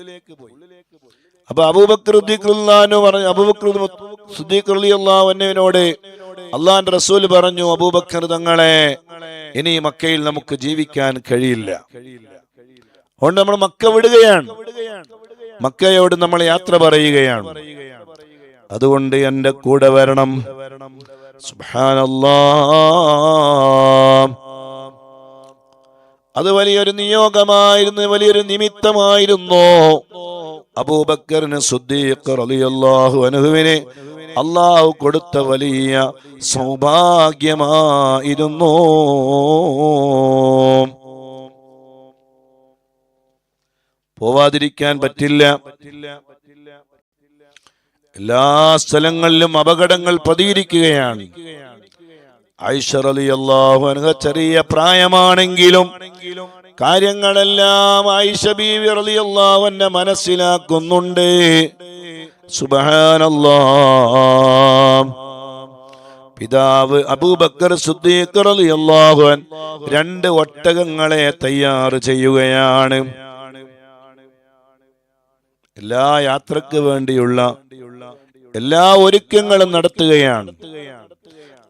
A: അപ്പൊ അബൂബക്കർ സിദ്ദീഖ് റളിയല്ലാഹു അൻഹു പറഞ്ഞു, അബൂബക്കർ സിദ്ദീഖ് റളിയല്ലാഹു അൻഹുവിനോട് അള്ളാന്റെ റസൂൽ പറഞ്ഞു, അബൂബക്കർ തങ്ങളെ, ഇനി മക്കയിൽ നമുക്ക് ജീവിക്കാൻ കഴിയില്ല. അതുകൊണ്ട് നമ്മൾ മക്ക വിടുകയാണ്, മക്കയോട് നമ്മൾ യാത്ര പറയുകയാണ്. അതുകൊണ്ട് എന്റെ കൂടെ വരണം. സുബ്ഹാനല്ലാഹ്. അത് വലിയൊരു നിയോഗമായിരുന്നു, വലിയൊരു നിമിത്തമായിരുന്നു. അബൂബക്കറിന് സിദ്ദീഖ് റളിയല്ലാഹു അൻഹുവിനെ അല്ലാഹു കൊടുത്ത വലിയ സൗഭാഗ്യമായിരുന്നു. പോവാതിരിക്കാൻ പറ്റില്ല. എല്ലാ സ്ഥലങ്ങളിലും അപകടങ്ങൾ പതിയിരിക്കുകയാണ്. ആയിഷ റളിയല്ലാഹു അൻഹ ചെറിയ പ്രായമാണെങ്കിലും കാര്യങ്ങളെല്ലാം ആയിഷ ബീവി റളിയല്ലാഹു അൻഹ മനസ്സിലാക്കുന്നുണ്ട്. സുബ്ഹാനല്ലാഹ്. പിതാവ് അബൂബക്കർ സിദ്ദീഖ് റളിയല്ലാഹു അൻഹു 2 ഒട്ടകങ്ങളെ തയ്യാർ ചെയ്യുകയാണ്. എല്ലാ യാത്രക്ക് വേണ്ടിയുള്ള എല്ലാ ഒരുക്കങ്ങളും നടത്തുകയാണ്.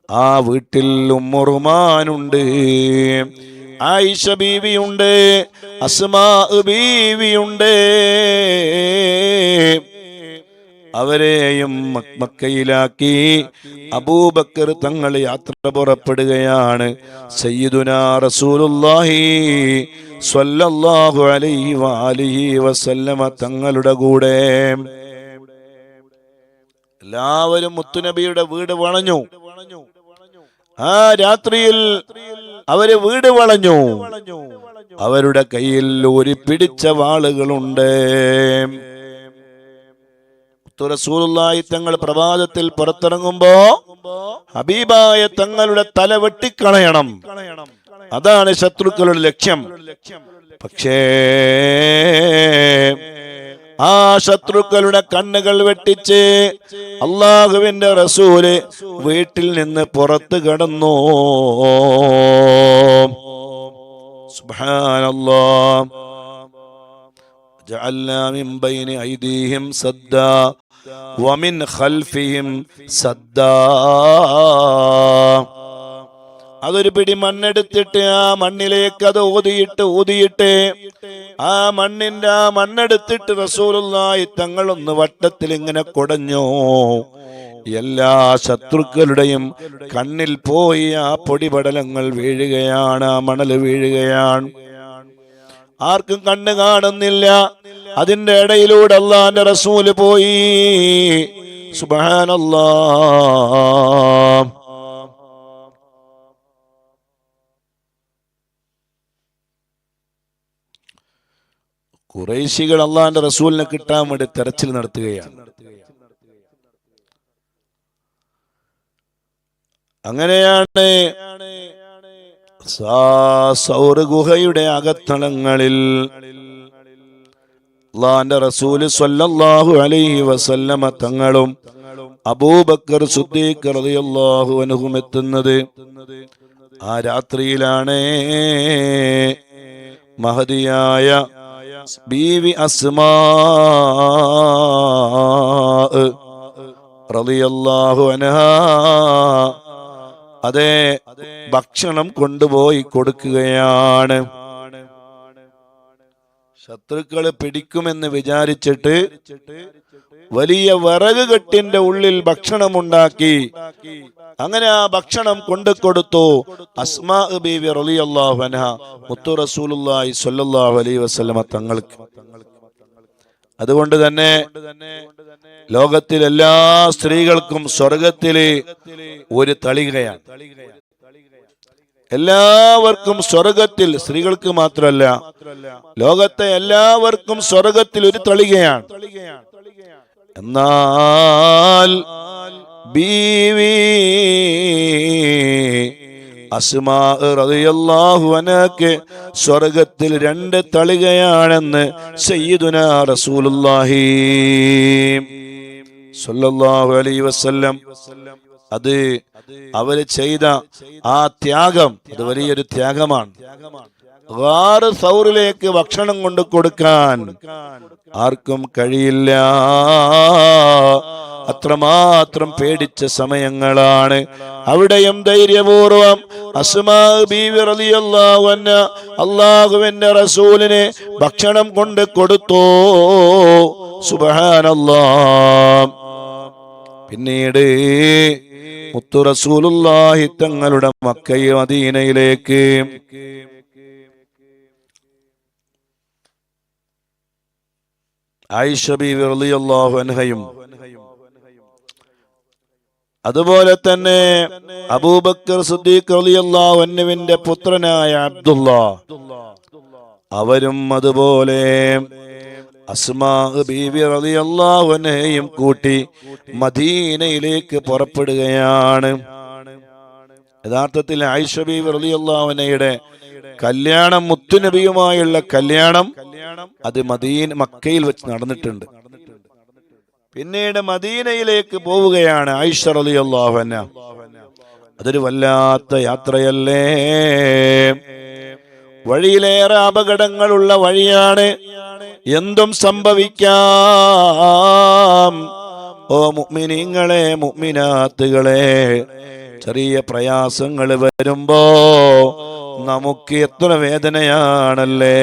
A: ആ വീട്ടിൽ ഉമ്മു റുമാനുണ്ട്, ആയിഷ ബീവിയുണ്ട്, അസ്മാ ബീവിയുണ്ട്. അവരെയും മക്കയിലാക്കി അബൂബക്കർ തങ്ങൾ യാത്ര പുറപ്പെടുകയാണ്. സയ്യിദുനാ റസൂലുള്ളാഹി സ്വല്ലല്ലാഹു അലൈഹി വആലിഹി വസല്ലമ തങ്ങളുടെ കൂടെ. എല്ലാവരും മുത്തുനബിയുടെ വീട് വളഞ്ഞു. ആ രാത്രിയിൽ അവര് വീട് വളഞ്ഞു. അവരുടെ കയ്യിൽ ഒരു പിടിച്ച വാളുകളുണ്ട്. റസൂലുള്ളാഹി തങ്ങൾ പ്രഭാതത്തിൽ പുറത്തിറങ്ങുമ്പോ ഹബീബായ തങ്ങളുടെ തല വെട്ടിക്കളയണം, അതാണ് ശത്രുക്കളുടെ ലക്ഷ്യം. പക്ഷേ ആ ശത്രുക്കളുടെ കണ്ണുകൾ വെട്ടിച്ച് അല്ലാഹുവിന്റെ റസൂല് വീട്ടിൽ നിന്ന് പുറത്തു കടന്നു. സുബ്ഹാനല്ലാഹ്. ജഅൽനാ മിൻ ബൈനി ഐദീഹിം സദ്ദാ വമിൻ ഖൽഫിഹിം സദ്ദാ. അതൊരു പിടി മണ്ണെടുത്തിട്ട് ആ മണ്ണിലേക്ക് അത് ഊതിയിട്ട് ആ മണ്ണെടുത്തിട്ട് റസൂലുള്ളാഹി തങ്ങളൊന്ന് വട്ടത്തിൽ ഇങ്ങനെ കുടഞ്ഞു. എല്ലാ ശത്രുക്കളുടെയും കണ്ണിൽ പോയി ആ പൊടിപടലങ്ങൾ വീഴുകയാണ്, ആ മണൽ വീഴുകയാണ്. ആർക്കും കണ്ണ് കാണുന്നില്ല. അതിന്റെ ഇടയിലൂടെ അല്ലാഹുവിന്റെ റസൂല് പോയി. സുബ്ഹാനല്ലാഹ്. ഖുറൈശികൾ അല്ലാഹുവിന്റെ റസൂലിനെ കിട്ടാൻ വേണ്ടി തെരച്ചിൽ നടത്തുകയാണ്. അങ്ങനെയാണ് സൗർ ഗുഹയുടെ അകത്തളങ്ങളിൽ അല്ലാഹുവിന്റെ റസൂല് സ്വല്ലല്ലാഹു അലൈഹി വസല്ലമ തങ്ങളും അബൂബക്കർ സിദ്ദീഖ് റളിയല്ലാഹു അൻഹും എത്തുന്നത്. ആ രാത്രിയിലാണ് മഹദിയായ ബീവി അസ്മാ റളിയല്ലാഹു അൻഹാ അതെ ഭക്ഷണം കൊണ്ടുപോയി കൊടുക്കുകയാണ്. ശത്രുക്കള് പിടിക്കുമെന്ന് വിചാരിച്ചിട്ട് വലിയ വിറക് കെട്ടിന്റെ ഉള്ളിൽ ഭക്ഷണമുണ്ടാക്കി. അങ്ങനെ ആ ഭക്ഷണം കൊണ്ടു കൊടുത്തു അസ്മാ ബീവി റളിയല്ലാഹു അൻഹ മുത്തു റസൂലുള്ളാഹി സ്വല്ലല്ലാഹു അലൈഹി വസല്ലമ തങ്ങൾക്ക്. അതുകൊണ്ട് തന്നെ ലോകത്തിൽ എല്ലാ സ്ത്രീകൾക്കും സ്വർഗത്തിലെ ഒരു തളികയാണ്. എല്ലാവർക്കും സ്വർഗത്തിൽ, സ്ത്രീകൾക്ക് മാത്രമല്ല ലോകത്തെ എല്ലാവർക്കും സ്വർഗത്തിൽ ഒരു തളികയാണ്. എന്നാൽ ബീവി അസ്മാ റളിയല്ലാഹു അൻഹക്ക് സ്വർഗത്തിൽ 2 തളികയാണെന്ന് സയ്യിദുനാ റസൂലുള്ളാഹി സ്വല്ലല്ലാഹു അലൈഹി വസല്ലം. അത് അവര് ചെയ്ത ആ ത്യാഗം, അത് വലിയൊരു ത്യാഗമാണ്. ഗാറ് സൗറിലേക്ക് ഭക്ഷണം കൊണ്ട് കൊടുക്കാൻ ആർക്കും കഴിയില്ല. അത്രമാത്രം പേടിച്ച സമയങ്ങളാണ്. അവിടെയും ധൈര്യപൂർവം അസ്മാ ബീവി റളിയല്ലാഹു അൻഹ അല്ലാഹുവിന്റെ റസൂലിനെ ഭക്ഷണം കൊണ്ട് കൊടുത്തു. സുബ്ഹാനല്ലാഹ്. പിന്നീട് മുത്തു റസൂലുള്ളാഹി തങ്ങളുടെ മക്കയെ മദീനയിലേക്ക് ആയിഷ ബീവി റളിയല്ലാഹു അൻഹയും അതുപോലെ തന്നെ അബൂബക്കർ സിദ്ദീഖ് റളിയല്ലാഹു അൻഹുവിന്റെ പുത്രനായ അബ്ദുള്ള അവരും അതുപോലെ അസ്മാ ബീവി റളിയല്ലാഹു അൻഹയും കൂട്ടി മദീനയിലേക്ക് പുറപ്പെടുകയാണ്. യഥാർത്ഥത്തിൽ ആയിഷ ബീവി റളിയല്ലാഹു അൻഹയുടെ കല്യാണം, മുത്തുനബിയുമായുള്ള കല്യാണം, അത് മക്കയിൽ വെച്ച് നടന്നിട്ടുണ്ട്. പിന്നീട് മദീനയിലേക്ക് പോവുകയാണ് ആയിഷ റളിയല്ലാഹു അൻഹ. അതൊരു വല്ലാത്ത യാത്രയല്ലേ. വഴിയിലേറെ അപകടങ്ങളുള്ള വഴിയാണ്. എന്തും സംഭവിക്കാം. ഓ മുഅ്മിനീങ്ങളെ, മുഅ്മിനാത്തുകളെ, ചെറിയ പ്രയാസങ്ങൾ വരുമ്പോ നമുക്ക് എത്ര വേദനയാണല്ലേ.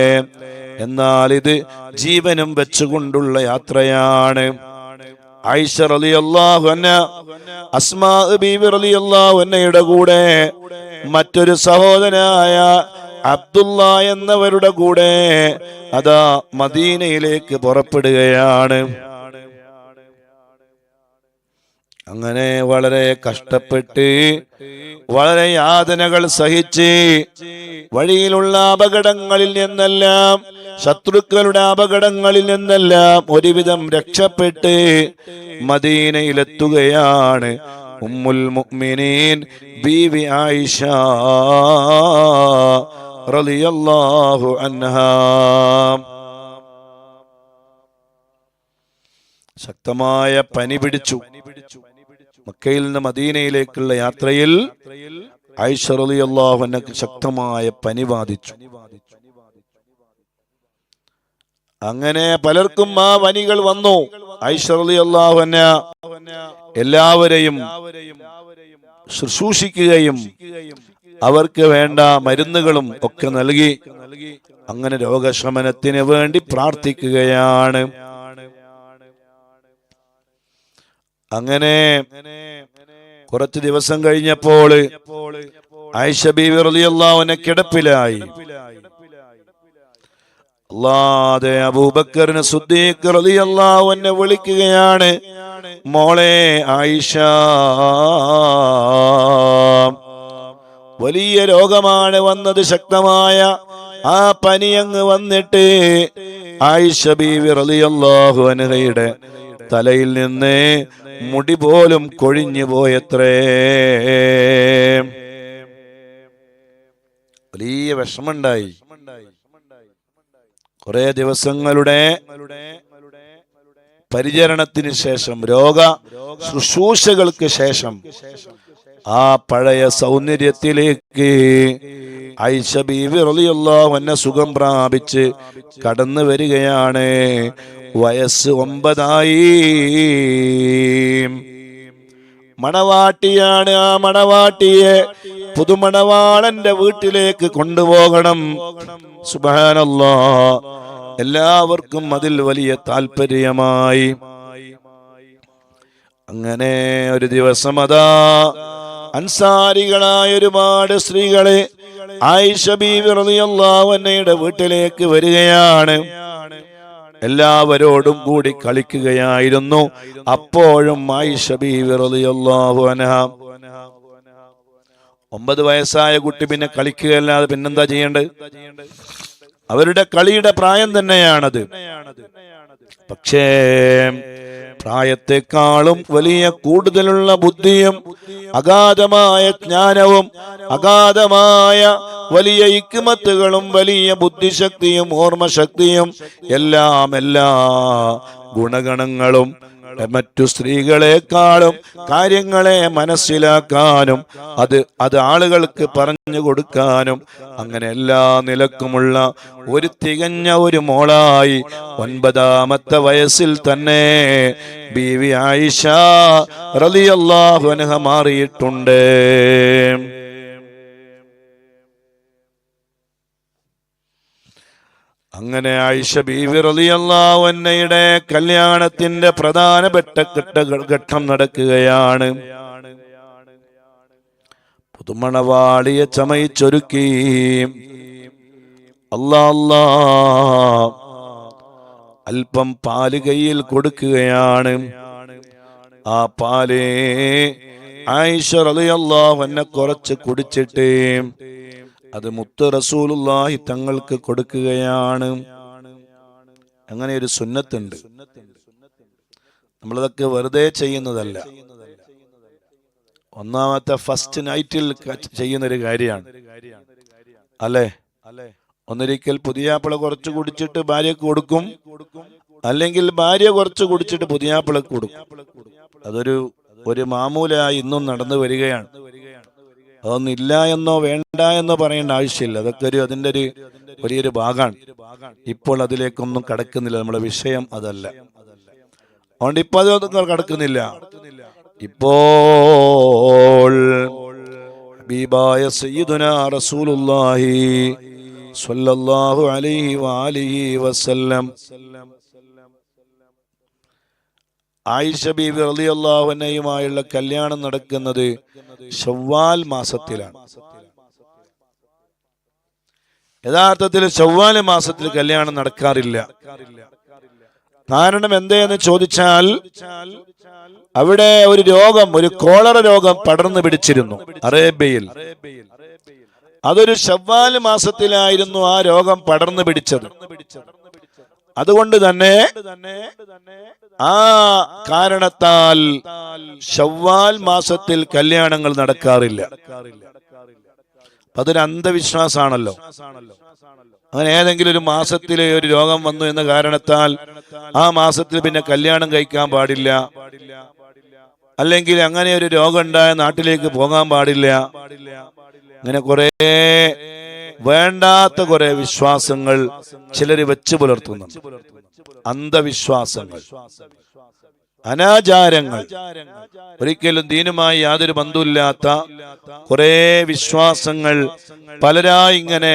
A: എന്നാൽ ഇത് ജീവനും വെച്ചുകൊണ്ടുള്ള യാത്രയാണ്. ആയിഷ റളിയല്ലാഹു അൻഹ അസ്മാ ബീവി റളിയല്ലാഹു അൻഹയുടെ കൂടെ മറ്റൊരു സഹോദരനായ അബ്ദുള്ള എന്നവരുടെ കൂടെ അതാ മദീനയിലേക്ക് പുറപ്പെടുകയാണ്. അങ്ങനെ വളരെ കഷ്ടപ്പെട്ട്, വളരെ യാതനകൾ സഹിച്ച്, വഴിയിലുള്ള അപകടങ്ങളിൽ നിന്നെല്ലാം, ശത്രുക്കളുടെ അപകടങ്ങളിൽ നിന്നെല്ലാം ഒരുവിധം രക്ഷപ്പെട്ട് മദീനയിലെത്തുകയാണ് ഉമ്മുൽ മുഅ്മിനീൻ ബീവി ആയിഷ റളിയല്ലാഹു അൻഹാ. ശക്തമായ പനി പിടിച്ചു. മക്കയിൽ നിന്ന് മദീനയിലേക്കുള്ള യാത്രയിൽ ആയിഷ റളിയല്ലാഹു അൻഹയ്ക്ക് ശക്തമായ പനി ബാധിച്ചു. അങ്ങനെ പലർക്കും ആ പനികൾ വന്നു. ആയിഷ റളിയല്ലാഹു അൻഹ എല്ലാവരെയും ശുശ്രൂഷിക്കുകയും അവർക്ക് വേണ്ട മരുന്നുകളും ഒക്കെ നൽകി അങ്ങനെ രോഗശമനത്തിന് വേണ്ടി പ്രാർത്ഥിക്കുകയാണ്. അങ്ങനെ കുറച്ച് ദിവസം കഴിഞ്ഞപ്പോൾ ആയിഷ ബീവി റളിയല്ലാഹു അൻഹ കിടപ്പിലായി. അല്ലാതെ അബൂബക്കറിന് സിദ്ദീഖ് റളിയല്ലാഹു അൻഹു വിളിക്കുകയാണ്, മോളെ ആയിഷ, വലിയ രോഗമാണ് വന്നത്, ശക്തമായ ആ പനി അങ്ങ് വന്നിട്ട് ആയിഷ ബീവി റളിയല്ലാഹു അൻഹയുടെ തലയിൽ നിന്ന് മുടി പോലും കൊഴിഞ്ഞു പോയത്രേ. വലിയ വിഷമുണ്ടായി. കുറെ ദിവസങ്ങളുടെ പരിചരണത്തിന് ശേഷം, രോഗ ശുശ്രൂഷകൾക്ക് ശേഷം ആ പഴയ സൗന്ദര്യത്തിലേക്ക് ആയിഷ ബീവി റളിയല്ലാഹു അൻഹ സുഖം പ്രാപിച്ച് കടന്നു വരികയാണ്. വയസ്സ് 9 മണവാട്ടിയാണ്. ആ മണവാട്ടിയെ പുതുമണവാളന്റെ വീട്ടിലേക്ക് കൊണ്ടുപോകണം. സുബ്ഹാനല്ലാഹ്. എല്ലാവർക്കും അതിൽ വലിയ താല്പര്യമായി. അങ്ങനെ ഒരു ദിവസം അതാ അൻസാരികളായ ഒരുപാട് സ്ത്രീകളെ ആയിഷ ബീവി റളിയല്ലാഹു അൻഹയുടെ വീട്ടിലേക്ക് വരികയാണ്. എല്ലാവരോടും കൂടി കളിക്കുകയായിരുന്നു. അപ്പോഴും ആയിഷ ബീവി റളിയല്ലാഹു അൻഹ, 9 വയസ്സായ കുട്ടി പിന്നെ കളിക്കുകയല്ലാതെ പിന്നെന്താ ചെയ്യേണ്ടത്? അവരുടെ കളിയുടെ പ്രായം തന്നെയാണത്. പക്ഷേ പ്രായത്തെക്കാളും വലിയ കൂടുതലുള്ള ബുദ്ധിയും അഗാധമായ ജ്ഞാനവും അഗാധമായ വലിയ ഹിക്മത്തുകളും വലിയ ബുദ്ധിശക്തിയും ഓർമ്മശക്തിയും എല്ലാ ഗുണഗണങ്ങളും മറ്റു സ്ത്രീകളെക്കാളും കാര്യങ്ങളെ മനസ്സിലാക്കാനും അത് ആളുകൾക്ക് പറഞ്ഞു കൊടുക്കാനും അങ്ങനെ എല്ലാ നിലക്കുമുള്ള ഒരു തികഞ്ഞ ഒരു മോളായി 9ാമത്തെ വയസ്സിൽ തന്നെ ബീവി ആയിഷ റളിയല്ലാഹു അൻഹ മാറിയിട്ടുണ്ട്. അങ്ങനെ ആയിഷ ബീവി റളിയല്ലാഹു അൻഹയുടെ കല്യാണത്തിന്റെ പ്രധാനപ്പെട്ട ഘട്ടം നടക്കുകയാണ്. പുതുമണവാളിയെ ചമയിച്ചൊരുക്കി അല്ലാ അല്പം പാല് കയ്യിൽ കൊടുക്കുകയാണ്. ആ പാല് ആയിഷ റളിയല്ലാഹു അൻഹ കുറച്ച് കുടിച്ചിട്ട് അത് മുത്ത് റസൂലുള്ളാഹി തങ്ങൾക്ക് കൊടുക്കുകയാണ്. അങ്ങനെ ഒരു സുന്നത്തുണ്ട്. നമ്മളതൊക്കെ വെറുതെ ചെയ്യുന്നതല്ല, ഒന്നാമത്തെ ഫസ്റ്റ് നൈറ്റിൽ ചെയ്യുന്നൊരു കാര്യമാണ് അല്ലേ. ഒന്നൊരിക്കൽ പുതിയാപ്പിള കുറച്ച് കുടിച്ചിട്ട് ഭാര്യക്ക് കൊടുക്കും, അല്ലെങ്കിൽ ഭാര്യ കുറച്ച് കുടിച്ചിട്ട് പുതിയാപ്പിളക്ക് കൊടുക്കും. അതൊരു മാമൂലായി ഇന്നും നടന്നു വരികയാണ്. അതൊന്നും ഇല്ല എന്നോ വേണ്ട എന്നോ പറയേണ്ട ആവശ്യമില്ല. അതൊക്കെ അതിൻ്റെ ഒരു വലിയൊരു ഭാഗമാണ്. ഇപ്പോൾ അതിലേക്കൊന്നും കടക്കുന്നില്ല, നമ്മുടെ വിഷയം അതല്ല. അതുകൊണ്ട് ഇപ്പൊ അതൊന്നും കടക്കുന്നില്ല. ഇപ്പോൾ ഹബീബായ സയ്യിദുനാ റസൂലുള്ളാഹി സ്വല്ലല്ലാഹു അലൈഹി വആലിഹി വസല്ലം ആയിഷ ബീബി റളിയല്ലാഹു അൻഹയുമായുള്ള കല്യാണം നടക്കുന്നത് ശവ്വാൽ മാസത്തിലാണ്. യഥാർത്ഥത്തിൽ ശവ്വാൽ മാസത്തിൽ കല്യാണം നടക്കാറില്ല. കാരണം എന്തേന്ന് ചോദിച്ചാൽ അവിടെ ഒരു രോഗം, ഒരു കോളറ രോഗം പടർന്നു പിടിച്ചിരുന്നു അറേബ്യയിൽ. അതൊരു ശവ്വാൽ മാസത്തിലായിരുന്നു ആ രോഗം പടർന്നു പിടിച്ചത്. അതുകൊണ്ട് തന്നെ ആ കാരണത്താൽ ശവ്വാൽ മാസത്തിൽ കല്യാണങ്ങൾ നടക്കാറില്ല. അതൊരു അന്ധവിശ്വാസമാണല്ലോ. അങ്ങനെ ഏതെങ്കിലും ഒരു മാസത്തിൽ ഒരു രോഗം വന്നു എന്ന കാരണത്താൽ ആ മാസത്തിൽ പിന്നെ കല്യാണം കഴിക്കാൻ പാടില്ല, അല്ലെങ്കിൽ അങ്ങനെ ഒരു രോഗം ഉണ്ടായ നാട്ടിലേക്ക് പോകാൻ പാടില്ല. അങ്ങനെ കുറെ വേണ്ടാത്ത കുറെ വിശ്വാസങ്ങൾ ചിലര് വെച്ചു പുലർത്തുന്നുണ്ട്. അന്ധവിശ്വാസങ്ങൾ, അനാചാരങ്ങൾ, ഒരിക്കലും ദീനുമായി യാതൊരു ബന്ധമില്ലാത്ത കുറെ വിശ്വാസങ്ങൾ പലരായി ഇങ്ങനെ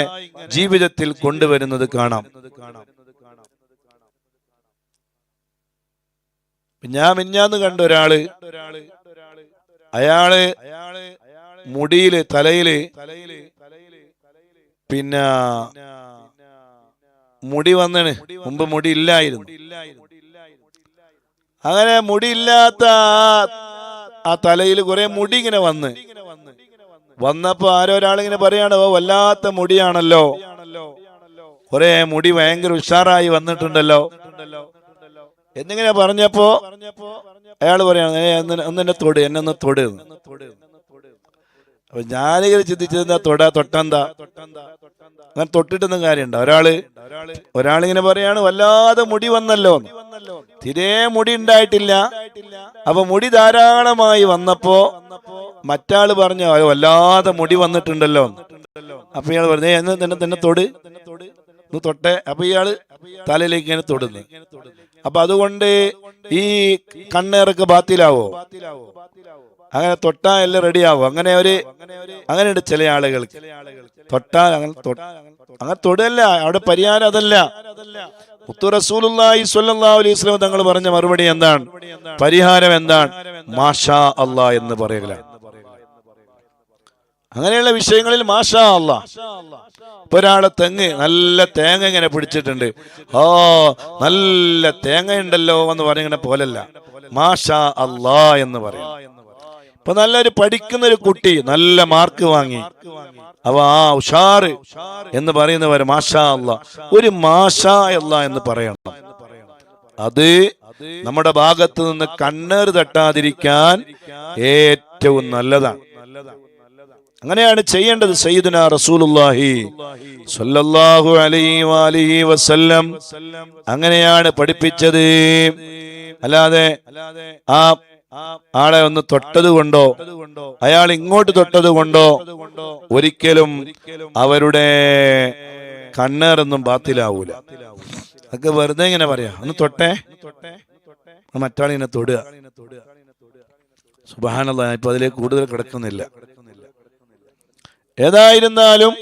A: ജീവിതത്തിൽ കൊണ്ടുവരുന്നത് കാണാം. ഞാൻ മിഞ്ഞാന്ന് കണ്ട ഒരാള്, അയാള് മുടിയില് തലയില് പിന്നെ മുടി വന്നാണ്. മുമ്പ് മുടി ഇല്ലായിരുന്നു. അങ്ങനെ മുടിയില്ലാത്ത ആ തലയിൽ കുറെ മുടി ഇങ്ങനെ വന്നപ്പോ ആരോ ഒരാളിങ്ങനെ പറയാണ്, ഓ വല്ലാത്ത മുടിയാണല്ലോ, കുറെ മുടി ഭയങ്കര ഉഷാറായി വന്നിട്ടുണ്ടല്ലോ എന്നിങ്ങനെ പറഞ്ഞപ്പോ അയാൾ പറയാണ്, എന്നെ തൊട്, എന്നെ ഒന്ന് തൊട്. അപ്പൊ ഞാനിങ്ങനെ ചിന്തിച്ചത് തൊട്ടെന്താ, അങ്ങനെ തൊട്ടിട്ടൊന്നും കാര്യമുണ്ടോ? ഒരാളിങ്ങനെ പറയാണ്, വല്ലാതെ മുടി വന്നല്ലോ, തീരെ മുടി ഉണ്ടായിട്ടില്ല. അപ്പൊ മുടി ധാരാളമായി വന്നപ്പോ മറ്റാള് പറഞ്ഞു, വല്ലാതെ മുടി വന്നിട്ടുണ്ടല്ലോ. അപ്പൊ ഇയാൾ പറഞ്ഞു, തന്നെ തൊട്, തൊട്ടെ. അപ്പൊ ഇയാള് തലയിലേക്ക് ഇങ്ങനെ തൊടുന്നു. അപ്പൊ അതുകൊണ്ട് ഈ കണ്ണേറൊക്കെ ബാത്തിലാവോ? അങ്ങനെ തൊട്ടാ എല്ലാം റെഡിയാവും. അങ്ങനെയുണ്ട് ചില ആളുകൾക്ക്. തൊട്ടാൽ അങ്ങനെ തൊടല്ല, അവിടെ പരിഹാരം അതല്ല. മുത്തു റസൂലുള്ളാഹി സ്വല്ലല്ലാഹു അലൈഹി വസല്ലം തങ്ങൾ പറഞ്ഞ മറുപടി എന്താണ്? പരിഹാരം എന്താണ്? മാഷാ അല്ലാഹ് എന്ന് പറയുകയാണ്. അങ്ങനെയുള്ള വിഷയങ്ങളിൽ മാഷാ അല്ലാഹ്. ഇപ്പൊ ഒരാളെ നല്ല തേങ്ങ ഇങ്ങനെ പിടിച്ചിട്ടുണ്ട്, നല്ല തേങ്ങ ഉണ്ടല്ലോ എന്ന് പറയുന്ന പോലല്ല, മാഷാ അല്ലാഹ് എന്ന് പറയും. ഇപ്പൊ നല്ലൊരു പഠിക്കുന്ന ഒരു കുട്ടി നല്ല മാർക്ക് വാങ്ങി, ഉഷാറ് എന്ന് പറയുന്നവര് മാഷാ അല്ലാഹ്, ഒരു മാഷാ അല്ലാഹ് എന്ന് പറയണം. അത് നമ്മുടെ ഭാഗത്ത് നിന്ന് കണ്ണേറ് തട്ടാതിരിക്കാൻ ഏറ്റവും നല്ലതാണ്. അങ്ങനെയാണ് ചെയ്യേണ്ടത്. സയ്യിദുനാ റസൂലുള്ളാഹി സ്വല്ലല്ലാഹു അലൈഹി വസല്ലം അങ്ങനെയാണ് പഠിപ്പിച്ചത്. അല്ലാതെ ആ ആളെ ഒന്ന് തൊട്ടത് കൊണ്ടോ അയാൾ ഇങ്ങോട്ട് തൊട്ടത് കൊണ്ടോ ഒരിക്കലും അവരുടെ കണ്ണേറൊന്നും ബാത്തിലാവൂല. അതൊക്കെ വെറുതെ ഇങ്ങനെ പറയാ, ഒന്ന് തൊട്ടേ, മറ്റാളിനെ തൊടുക. സുബ്ഹാനല്ലാഹ്, ഇപ്പൊ അതിലേക്ക് കൂടുതൽ കിടക്കുന്നില്ല. ഏതായിരുന്നാലും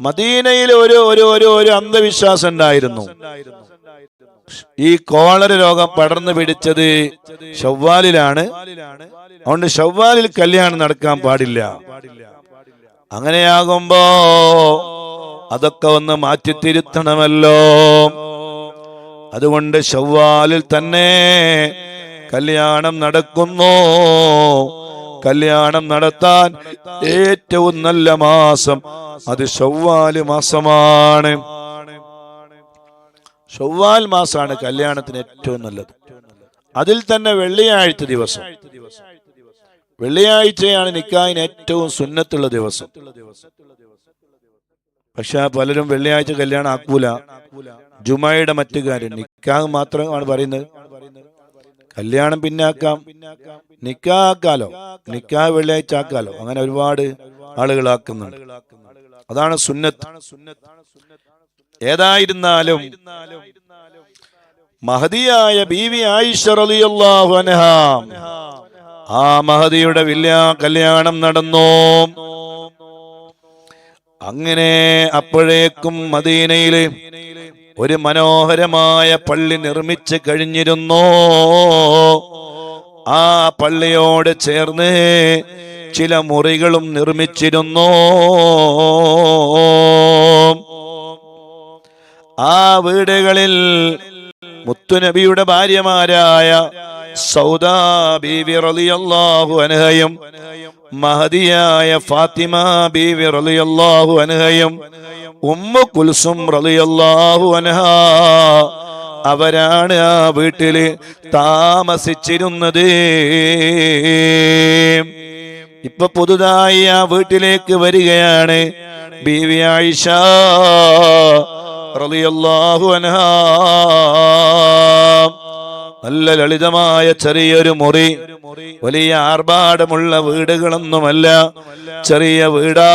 A: മദീനയിൽ ഒരു അന്ധവിശ്വാസം ഉണ്ടായിരുന്നു. ഈ കോളറ രോഗം പടർന്നു പിടിച്ചത് ശവ്വാലിലാണ്. അതുകൊണ്ട് ശവ്വാലിൽ കല്യാണം നടക്കാൻ പാടില്ല. അങ്ങനെയാകുമ്പോ അതൊക്കെ ഒന്ന് മാറ്റിത്തിരുത്തണമല്ലോ. അതുകൊണ്ട് ശവ്വാലിൽ തന്നെ കല്യാണം നടക്കുന്നു. കല്യാണം നടത്താൻ ഏറ്റവും നല്ല മാസം അത് ശവ്വാല് മാസമാണ്. ശവ്വാൽ മാസമാണ് കല്യാണത്തിന് ഏറ്റവും നല്ലത്. അതിൽ തന്നെ വെള്ളിയാഴ്ച ദിവസം, വെള്ളിയാഴ്ചയാണ് നിക്കാഹിന് ഏറ്റവും സുന്നത്തുള്ള ദിവസം. പക്ഷെ പലരും വെള്ളിയാഴ്ച കല്യാണം ആക്കൂല. ജുമയുടെ മറ്റു കാര്യം, നിക്കാഹ് മാത്രമാണ് പറയുന്നത്. കല്യാണം പിന്നെ ആക്കാം, നിക്കാക്കാലോ, നിക്കാഹ് വെള്ളിയാഴ്ച ആക്കാലോ. അങ്ങനെ ഒരുപാട് ആളുകൾ ആക്കുന്നുണ്ട്. അതാണ് സുന്നത്ത്. ഏതായിരുന്നാലും മഹദിയായ ബീവി ആയിഷ റളിയല്ലാഹു അൻഹ, ആ മഹദിയുടെ കല്യാണം നടന്നു. അങ്ങനെ അപ്പോഴേക്കും മദീനയില് ഒരു മനോഹരമായ പള്ളി നിർമ്മിച്ച് കഴിഞ്ഞിരുന്നു. ആ പള്ളിയോട് ചേർന്ന് ചില മുറികളും നിർമ്മിച്ചിരുന്നു. ആ വീടുകളിൽ മുത്തുനബിയുടെ ഭാര്യമാരായ സൗദാ ബീവി റളിയല്ലാഹു അൻഹയും മഹദിയായ ഫാത്തിമ ബീവി റളിയല്ലാഹു അൻഹയും ഉമ്മു കുൽസും റളിയല്ലാഹു അൻഹ, അവരാണ് ആ വീട്ടില് താമസിച്ചിരുന്നത്. ഇപ്പൊ പുതുതായി ആ വീട്ടിലേക്ക് വരികയാണ് ബീവി ആയിഷ റളിയല്ലാഹു അൻഹ. നല്ല ലളിതമായ ചെറിയൊരു മുറി, വലിയ ആർഭാടമുള്ള വീടുകളൊന്നുമല്ല, ചെറിയ വീടാണ്.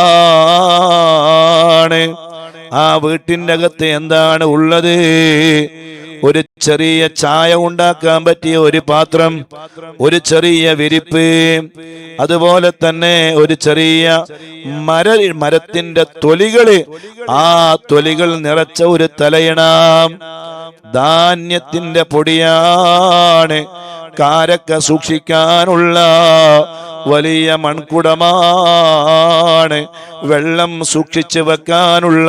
A: ആ വീട്ടിന്റെ അകത്ത് എന്താണ് ഉള്ളത്? ഒരു ചെറിയ ചായ ഉണ്ടാക്കാൻ പറ്റിയ ഒരു പാത്രം, ഒരു ചെറിയ വിരിപ്പ്, അതുപോലെ തന്നെ ഒരു ചെറിയ മരത്തിന്റെ തൊലികള്, ആ തൊലികൾ നിറച്ച ഒരു തലയണ, ധാന്യത്തിന്റെ പൊടിയാണ്, കാരക്ക സൂക്ഷിക്കാനുള്ള വലിയ മൺകുടമാണ്, വെള്ളം സൂക്ഷിച്ചു വെക്കാനുള്ള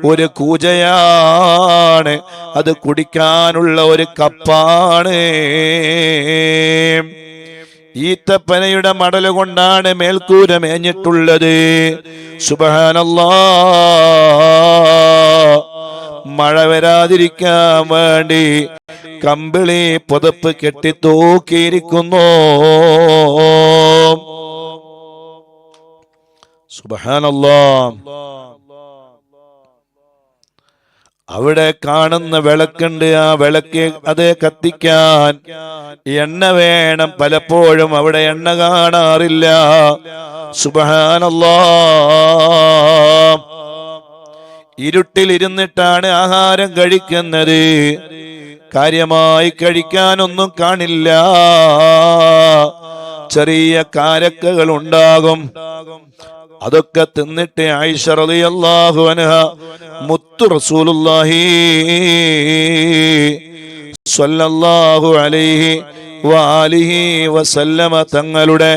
A: ഒരു കൂജയാണ്, അത് കുടിക്കാനുള്ള ഒരു കപ്പാണ്. ഈത്തപ്പനയുടെ മടല് കൊണ്ടാണ് മേൽക്കൂര മേഞ്ഞിട്ടുള്ളത്. സുബ്ഹാനല്ലാഹ്, മഴ വരാതിരിക്കാൻ വേണ്ടി കമ്പിളി പുതപ്പ് കെട്ടി തൂക്കിയിരിക്കുന്നു. സുബ്ഹാനല്ലാഹ്. അവിടെ കാണുന്ന വിളക്കുണ്ട്, ആ വിളക്ക് അത് കത്തിക്കാൻ എണ്ണ വേണം. പലപ്പോഴും അവിടെ എണ്ണ കാണാറില്ല. സുബ്ഹാനല്ലാഹ്. ഇരുട്ടിലിരുന്നിട്ടാണ് ആഹാരം കഴിക്കുന്നത്. കാര്യമായി കഴിക്കാനൊന്നും കാണില്ല. ചെറിയ കാരക്കകൾ ഉണ്ടാകും. അതൊക്കെ തിന്നിട്ട് ആയിഷ റളിയല്ലാഹു അൻഹ മുത്തു റസൂലുള്ളാഹി സ്വല്ലല്ലാഹു അലൈഹി വആലിഹി വസല്ലമ തങ്ങളുടെ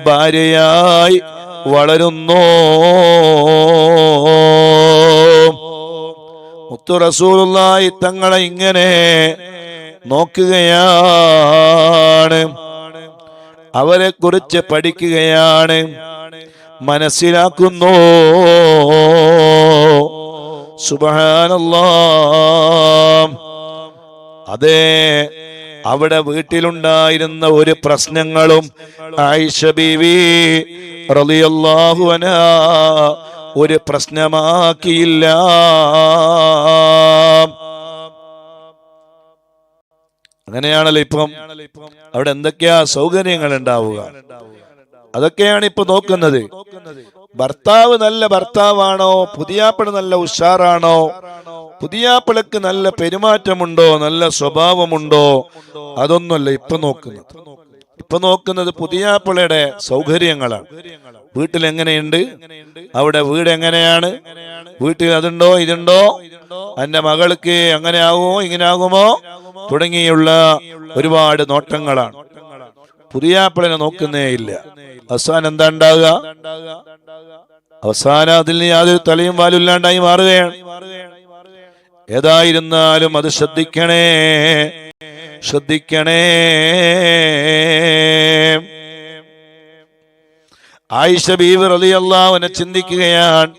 A: ഭാര്യയായി വളരുന്നു. മുത്തു റസൂലുള്ളാഹി തങ്ങളെ ഇങ്ങനെ നോക്കുകയാണ്, അവരെ കുറിച്ച് പഠിക്കുകയാണ്, മനസ്സിലാക്കുന്നു. സുബ്ഹാനല്ലാഹ്. അതെ, അവിടെ വീട്ടിലുണ്ടായിരുന്ന ഒരു പ്രശ്നങ്ങളും ആയിഷ ബീവി റളിയല്ലാഹു അൻഹ ഒരു പ്രശ്നമാക്കിയില്ല. അങ്ങനെയാണല്ലോ ഇപ്പം അവിടെ എന്തൊക്കെയാ സൗകര്യങ്ങൾ ഉണ്ടാവുക, അതൊക്കെയാണ് ഇപ്പൊ നോക്കുന്നത്. ഭർത്താവ് നല്ല ഭർത്താവാണോ, പുതിയാപ്പിള നല്ല ഉഷാറാണോ, പുതിയാപ്പിളക്ക് നല്ല പെരുമാറ്റമുണ്ടോ, നല്ല സ്വഭാവമുണ്ടോ, അതൊന്നുമല്ല ഇപ്പൊ നോക്കുന്നത്. ഇപ്പൊ നോക്കുന്നത് പുതിയാപ്പിളയുടെ സൗകര്യങ്ങളാണ്. വീട്ടിൽ എങ്ങനെയുണ്ട്, അവിടെ വീട് എങ്ങനെയാണ്, വീട്ടിൽ അതുണ്ടോ ഇതുണ്ടോ, എന്റെ മകൾക്ക് അങ്ങനെ ആകുമോ ഇങ്ങനെ ആകുമോ തുടങ്ങിയുള്ള ഒരുപാട് നോട്ടങ്ങളാണ്. പുതിയാപ്പിളനെ നോക്കുന്നേ ഇല്ല. അവസാനം എന്താ ഉണ്ടാകുക? അവസാനം അതിൽ യാതൊരു തലയും വാലും ഇല്ലാണ്ടായി മാറുകയാണ്. ഏതായിരുന്നാലും അത് ശ്രദ്ധിക്കണേ, ശ്രദ്ധിക്കണേ. ആയിഷ ബീവി റളിയല്ലാഹു അൻഹ ചിന്തിക്കുകയാണ്,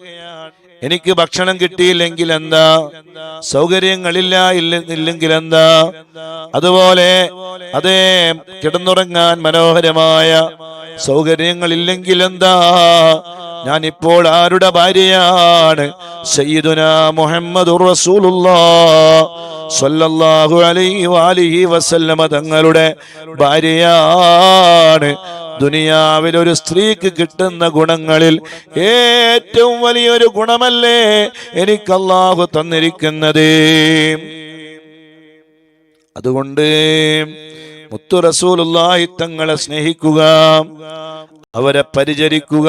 A: എനിക്ക് ഭക്ഷണം കിട്ടിയില്ലെങ്കിൽ എന്താ, ഇല്ലെങ്കിൽ എന്താ, അതുപോലെ അതേ കിടന്നുറങ്ങാൻ മനോഹരമായ സൗകര്യങ്ങളില്ലെങ്കിൽ എന്താ, ഞാനിപ്പോൾ ആരുടെ ഭാര്യയാണ്? സയ്യിദുനാ മുഹമ്മദുർ റസൂലുള്ളാഹ് സ്വല്ലല്ലാഹു അലൈഹി വആലിഹി വസല്ലമ തങ്ങളുടെ ഭാര്യയാണ്. ദുനിയാവിൽ ഒരു സ്ത്രീക്ക് കിട്ടുന്ന ഗുണങ്ങളിൽ ഏറ്റവും വലിയൊരു ഗുണമല്ലേ എനിക്ക് അല്ലാഹു തന്നിരിക്കുന്നത്. അതുകൊണ്ട് മുത്തു റസൂലുള്ളാഹി തങ്ങളെ സ്നേഹിക്കുക, അവരെ പരിചരിക്കുക,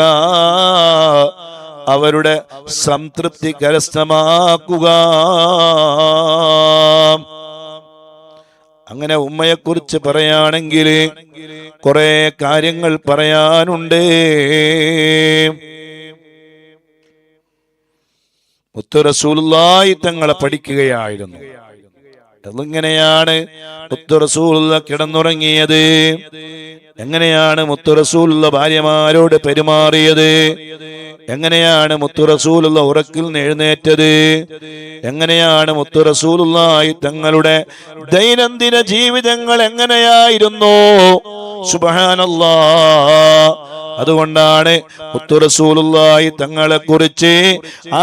A: അവരുടെ സംതൃപ്തി കരസ്ഥമാക്കുക. അങ്ങനെ ഉമ്മയെക്കുറിച്ച് പറയുകയാണെങ്കിൽ കുറെ കാര്യങ്ങൾ പറയാനുണ്ട്. മുത്തു റസൂലുള്ളാഹി തങ്ങളെ പഠിക്കുകയായിരുന്നു. അതെങ്ങനെയാണ് മുത്തു റസൂലുള്ള കിടന്നുറങ്ങിയത്, എങ്ങനെയാണ് മുത്തു റസൂലുള്ള ഭാര്യമാരോട് പെരുമാറിയത്, എങ്ങനെയാണ് മുത്തു റസൂലുള്ള ഉറക്കിൽ നിന്ന് എഴുന്നേറ്റത്, എങ്ങനെയാണ് മുത്തു റസൂലുള്ളാഹി തങ്ങളുടെ ദൈനംദിന ജീവിതങ്ങൾ എങ്ങനെയായിരുന്നു. സുബ്ഹാനല്ലാഹ്. അതുകൊണ്ടാണ് മുത്തു റസൂലുള്ളാഹി തങ്ങളെ കുറിച്ച്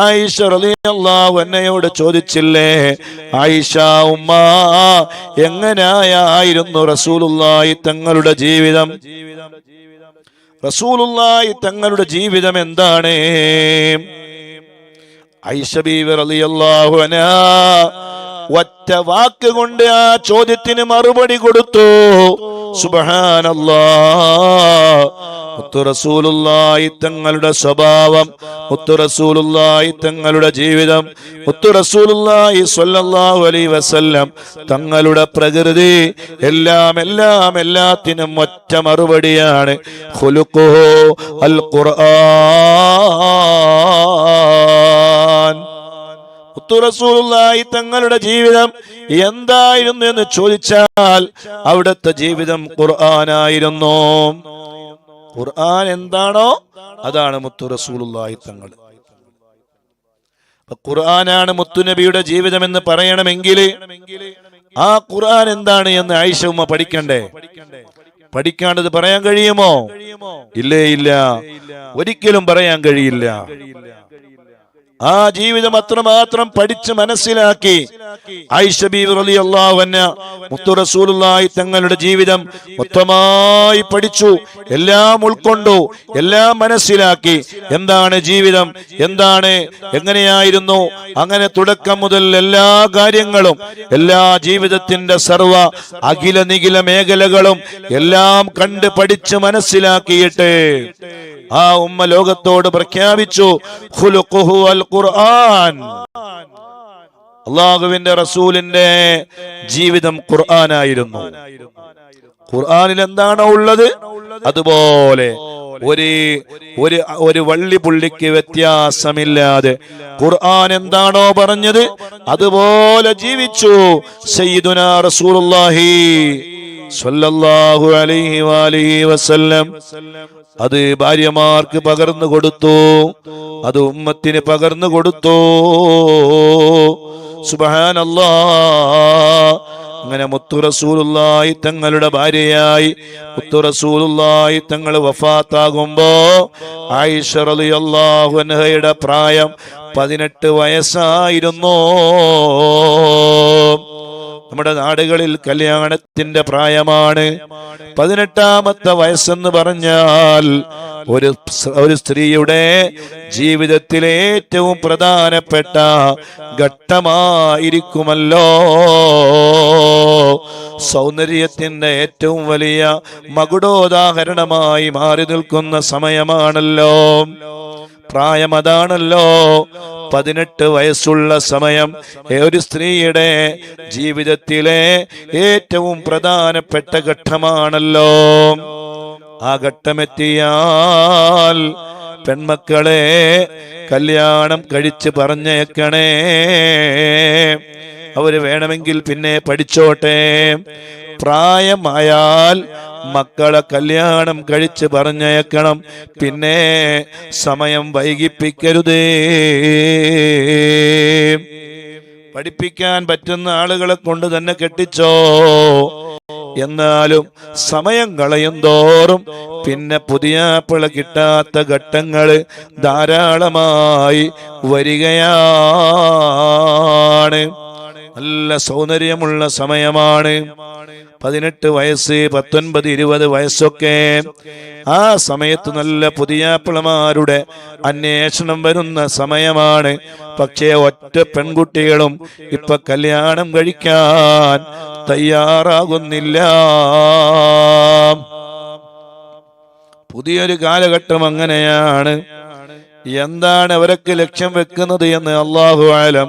A: ആയിഷ റളിയല്ലാഹു അൻഹയോട് ചോദിച്ചില്ലേ, ആയിഷ ഉമ്മ എങ്ങനെയായിരുന്നു റസൂലുള്ളാഹി തങ്ങളുടെ ജീവിതം, റസൂലുള്ളാഹി തങ്ങളുടെ ജീവിതം എന്താണ്? ആയിഷ ബീവി റളിയല്ലാഹു അൻഹാ ഒറ്റ വാക്ക് കൊണ്ട് ആ ചോദ്യത്തിന് മറുപടി കൊടുത്തു. സുബ്ഹാനല്ലാഹ്. മുത്തു റസൂലുള്ളാഹി തങ്ങളുടെ സ്വഭാവം, മുത്തു റസൂലുള്ളാഹി തങ്ങളുടെ ജീവിതം, മുത്തു റസൂലുള്ളാഹി സ്വല്ലല്ലാഹു അലൈഹി വസല്ലം തങ്ങളുടെ പ്രകൃതി എല്ലാത്തിനും ഒറ്റ മറുപടിയാണ്, ഖുലുഖുഹു അൽ ഖുർആൻ. മുത്തു റസൂലുള്ളാഹി തങ്ങളുടെ ജീവിതം എന്തായിരുന്നു എന്ന് ചോദിച്ചാൽ അവിടുത്തെ ജീവിതം ഖുർആനായിരുന്നു. ഖുർആൻ എന്താണോ അതാണ് മുത്തു റസൂലുള്ളാഹി തങ്ങൾ. ഖുർആനാണ് മുത്തുനബിയുടെ ജീവിതം എന്ന് പറയണമെങ്കിൽ ആ ഖുർആൻ എന്താണ് എന്ന് ആയിഷ ഉമ്മ പഠിക്കണ്ടേ? പഠിക്കാണ്ടത് പറയാൻ കഴിയുമോ? ഇല്ലേ, ഇല്ല, ഒരിക്കലും പറയാൻ കഴിയില്ല. ആ ജീവിതം അത്രമാത്രം പഠിച്ച് മനസ്സിലാക്കി ആയിഷ ബീവി റളിയല്ലാഹു അൻഹ മുത്തു റസൂലുള്ളാഹി തങ്ങളുടെ ജീവിതം മൊത്തമായി പഠിച്ചു, എല്ലാം ഉൾക്കൊണ്ടു, എല്ലാം മനസ്സിലാക്കി. എന്താണ് ജീവിതം, എന്താണ്, എങ്ങനെയായിരുന്നു, അങ്ങനെ തുടക്കം മുതൽ എല്ലാ കാര്യങ്ങളും, എല്ലാ ജീവിതത്തിന്റെ സർവ അഖില നിഖില മേഖലകളും എല്ലാം കണ്ട് പഠിച്ച് മനസ്സിലാക്കിയിട്ട് ആ ഉമ്മ ലോകത്തോട് പ്രഖ്യാപിച്ചു, ഖുലുഖുഹു അൽ ഖുർആൻ. അല്ലാഹുവിന്റെ റസൂലിന്റെ ജീവിതം ഖുർആനായിരുന്നു. ഖുർആനിൽ എന്താണോ ഉള്ളത് അതുപോലെ ഒരു വള്ളി പുള്ളിക്ക് വ്യത്യാസമില്ലാതെ ഖുർആൻ എന്താണോ പറഞ്ഞത് അതുപോലെ ജീവിച്ചു സയ്യിദുനാ റസൂലുള്ളാഹി സ്വല്ലല്ലാഹു അലൈഹി വആലിഹി വസല്ലം. അത് ഭാര്യമാർക്ക് പകർന്നു കൊടുത്തു, അത് ഉമ്മത്തിന് പകർന്നു കൊടുത്തു. സുബ്ഹാനല്ലാഹ്. അങ്ങനെ മുത്തു റസൂലുള്ളാഹി തങ്ങളുടെ ഭാര്യയായി മുത്തു റസൂലുള്ളാഹി തങ്ങൾ വഫാത്താകുമ്പോ ആയിഷ റളിയല്ലാഹു അൻഹയുടെ പ്രായം 18 വയസ്സായിരുന്നു. നമ്മുടെ നാടുകളിൽ കല്യാണത്തിന്റെ പ്രായമാണ്. 18ാമത്തെ വയസ്സെന്ന് പറഞ്ഞാൽ ഒരു സ്ത്രീയുടെ ജീവിതത്തിലെ ഏറ്റവും പ്രധാനപ്പെട്ട ഘട്ടമായിരിക്കുമല്ലോ. സൗന്ദര്യത്തിന്റെ ഏറ്റവും വലിയ മകുടോദാഹരണമായി മാറി നിൽക്കുന്ന സമയമാണല്ലോ, പ്രായം അതാണല്ലോ. 18 വയസ്സുള്ള സമയം ഒരു സ്ത്രീയുടെ ജീവിതത്തിലെ ഏറ്റവും പ്രധാനപ്പെട്ട ഘട്ടമാണല്ലോ. ആ ഘട്ടമെത്തിയാൽ പെൺമക്കളെ കല്യാണം കഴിച്ച് പറഞ്ഞേക്കണേ. അവര് വേണമെങ്കിൽ പിന്നെ പഠിച്ചോട്ടെ. പ്രായമായാൽ മക്കളെ കല്യാണം കഴിച്ച് പറഞ്ഞേക്കണം. പിന്നെ സമയം വൈകിപ്പിക്കരുതേ. പഠിപ്പിക്കാൻ പറ്റുന്ന ആളുകളെ കൊണ്ട് തന്നെ കെട്ടിച്ചോ. എന്നാലും സമയം കളയും തോറും പിന്നെ പുതിയ പിള കിട്ടാത്ത ഘട്ടങ്ങൾ ധാരാളമായി വരികയാണ്. നല്ല സൗന്ദര്യമുള്ള സമയമാണ് 18 വയസ്സ്, 19, 20 വയസ്സൊക്കെ. ആ സമയത്ത് നല്ല പുതിയ പിളമാരുടെ അന്വേഷണം വരുന്ന സമയമാണ്. പക്ഷേ ഒറ്റ പെൺകുട്ടികളും ഇപ്പൊ കല്യാണം കഴിക്കാൻ തയ്യാറാകുന്നില്ല. പുതിയൊരു കാലഘട്ടം അങ്ങനെയാണ്. എന്താണ് അവരൊക്കെ ലക്ഷ്യം വെക്കുന്നത് എന്ന് അല്ലാഹു ആലം.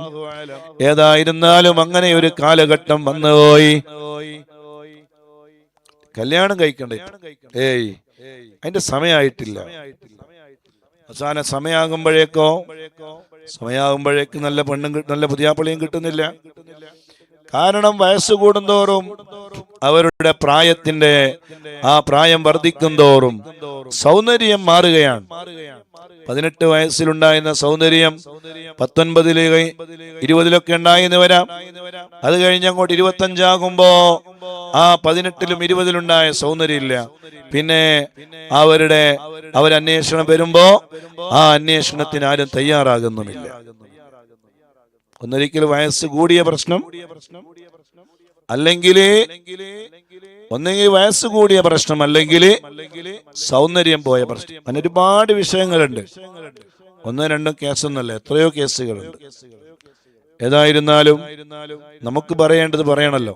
A: ഏതായിരുന്നാലും അങ്ങനെ ഒരു കാലഘട്ടം വന്നുപോയി. കല്യാണം കഴിക്കണ്ടേ? അതിന്റെ സമയമായിട്ടില്ല. അവസാന സമയാകുമ്പോഴേക്ക് നല്ല പെണ്ണും നല്ല പുതിയാപ്പള്ളിയും കിട്ടുന്നില്ല. കാരണം വയസ്സ് കൂടുന്തോറും അവരുടെ പ്രായത്തിന്റെ ആ പ്രായം വർദ്ധിക്കും തോറും സൗന്ദര്യം മാറുകയാണ്. 18 വയസ്സിലുണ്ടായിരുന്ന സൗന്ദര്യം 19, 20 ഉണ്ടായെന്ന് വരാം. അത് കഴിഞ്ഞങ്ങോട്ട് 25 ആകുമ്പോ ആ 18, 20 സൗന്ദര്യം ഇല്ല. പിന്നെ അവരന്വേഷണം വരുമ്പോ ആ അന്വേഷണത്തിന് ആരും തയ്യാറാകുന്നുമില്ല. ഒന്നൊരിക്കൽ വയസ്സ് കൂടിയ പ്രശ്നം, അല്ലെങ്കിൽ വയസ്സ് കൂടിയ പ്രശ്നം, അല്ലെങ്കിൽ സൗന്ദര്യം പോയ പ്രശ്നം. അങ്ങനെ ഒരുപാട് വിഷയങ്ങളുണ്ട്. 1-2 കേസൊന്നല്ല, എത്രയോ കേസുകളുണ്ട്. ഏതായിരുന്നാലും നമുക്ക് പറയേണ്ടത് പറയണല്ലോ,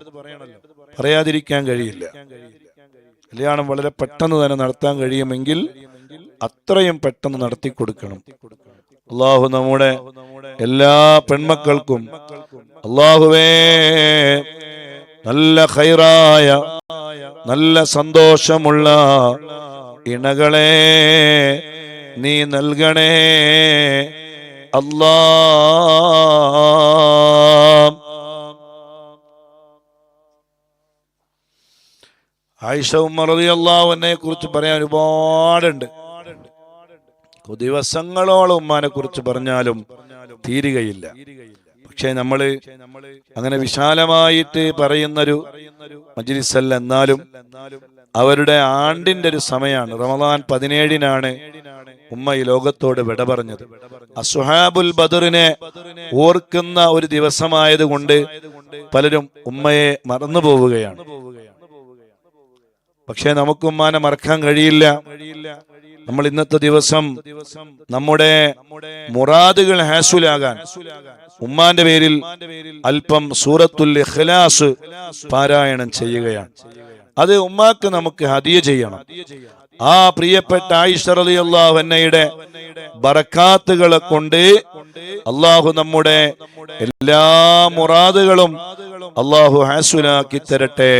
A: പറയാതിരിക്കാൻ കഴിയില്ല. കല്യാണം വളരെ പെട്ടെന്ന് തന്നെ നടത്താൻ കഴിയുമെങ്കിൽ അത്രയും പെട്ടെന്ന് നടത്തി കൊടുക്കണം. അള്ളാഹു നമ്മുടെ എല്ലാ പെൺമക്കൾക്കും അള്ളാഹുവേ നല്ല ഖൈറായ നല്ല സന്തോഷമുള്ള ഇണകളെ നീ നൽകണേ അല്ലാഹ്. ആയിഷ ഉമ്മ റളിയല്ലാഹു അൻഹയെ കുറിച്ച് പറയാൻ ഒരുപാടുണ്ട്. ദിവസങ്ങളോളം ഉമ്മാനെ കുറിച്ച് പറഞ്ഞാലും തീരുകയില്ല. പക്ഷെ നമ്മള് അങ്ങനെ വിശാലമായിട്ട് പറയുന്നൊരു മജ്‌ലിസല്ല. എന്നാലും അവരുടെ ആണ്ടിന്റെ ഒരു സമയമാണ്. റമദാൻ 17-നാണ് ഉമ്മ ഈ ലോകത്തോട് വിട പറഞ്ഞത്. അസ്ഹാബുൽ ബദറിനെ ഓർക്കുന്ന ഒരു ദിവസമായത് കൊണ്ട് പലരും ഉമ്മയെ മറന്നു പോവുകയാണ്. പക്ഷെ നമുക്ക് ഉമ്മാനെ മറക്കാൻ കഴിയില്ല. നമ്മൾ ഇന്നത്തെ ദിവസം നമ്മുടെ മുറാദുകൾ ഹാസുലാകാൻ ഉമ്മാന്റെ പേരിൽ അല്പം സൂറത്തുൽ ഇഖ്ലാസ് പാരായണം ചെയ്യുകയാണ്. അത് ഉമ്മാക്ക് നമുക്ക് ഹദിയ ചെയ്യണം. ആ പ്രിയപ്പെട്ട ആയിഷ റളിയല്ലാഹു അൻഹയുടെ ബറകാത്തുകളെ കൊണ്ട് അല്ലാഹു നമ്മുടെ എല്ലാ മുറാദുകളും അല്ലാഹു ഹാസുലാക്കി തരട്ടെ.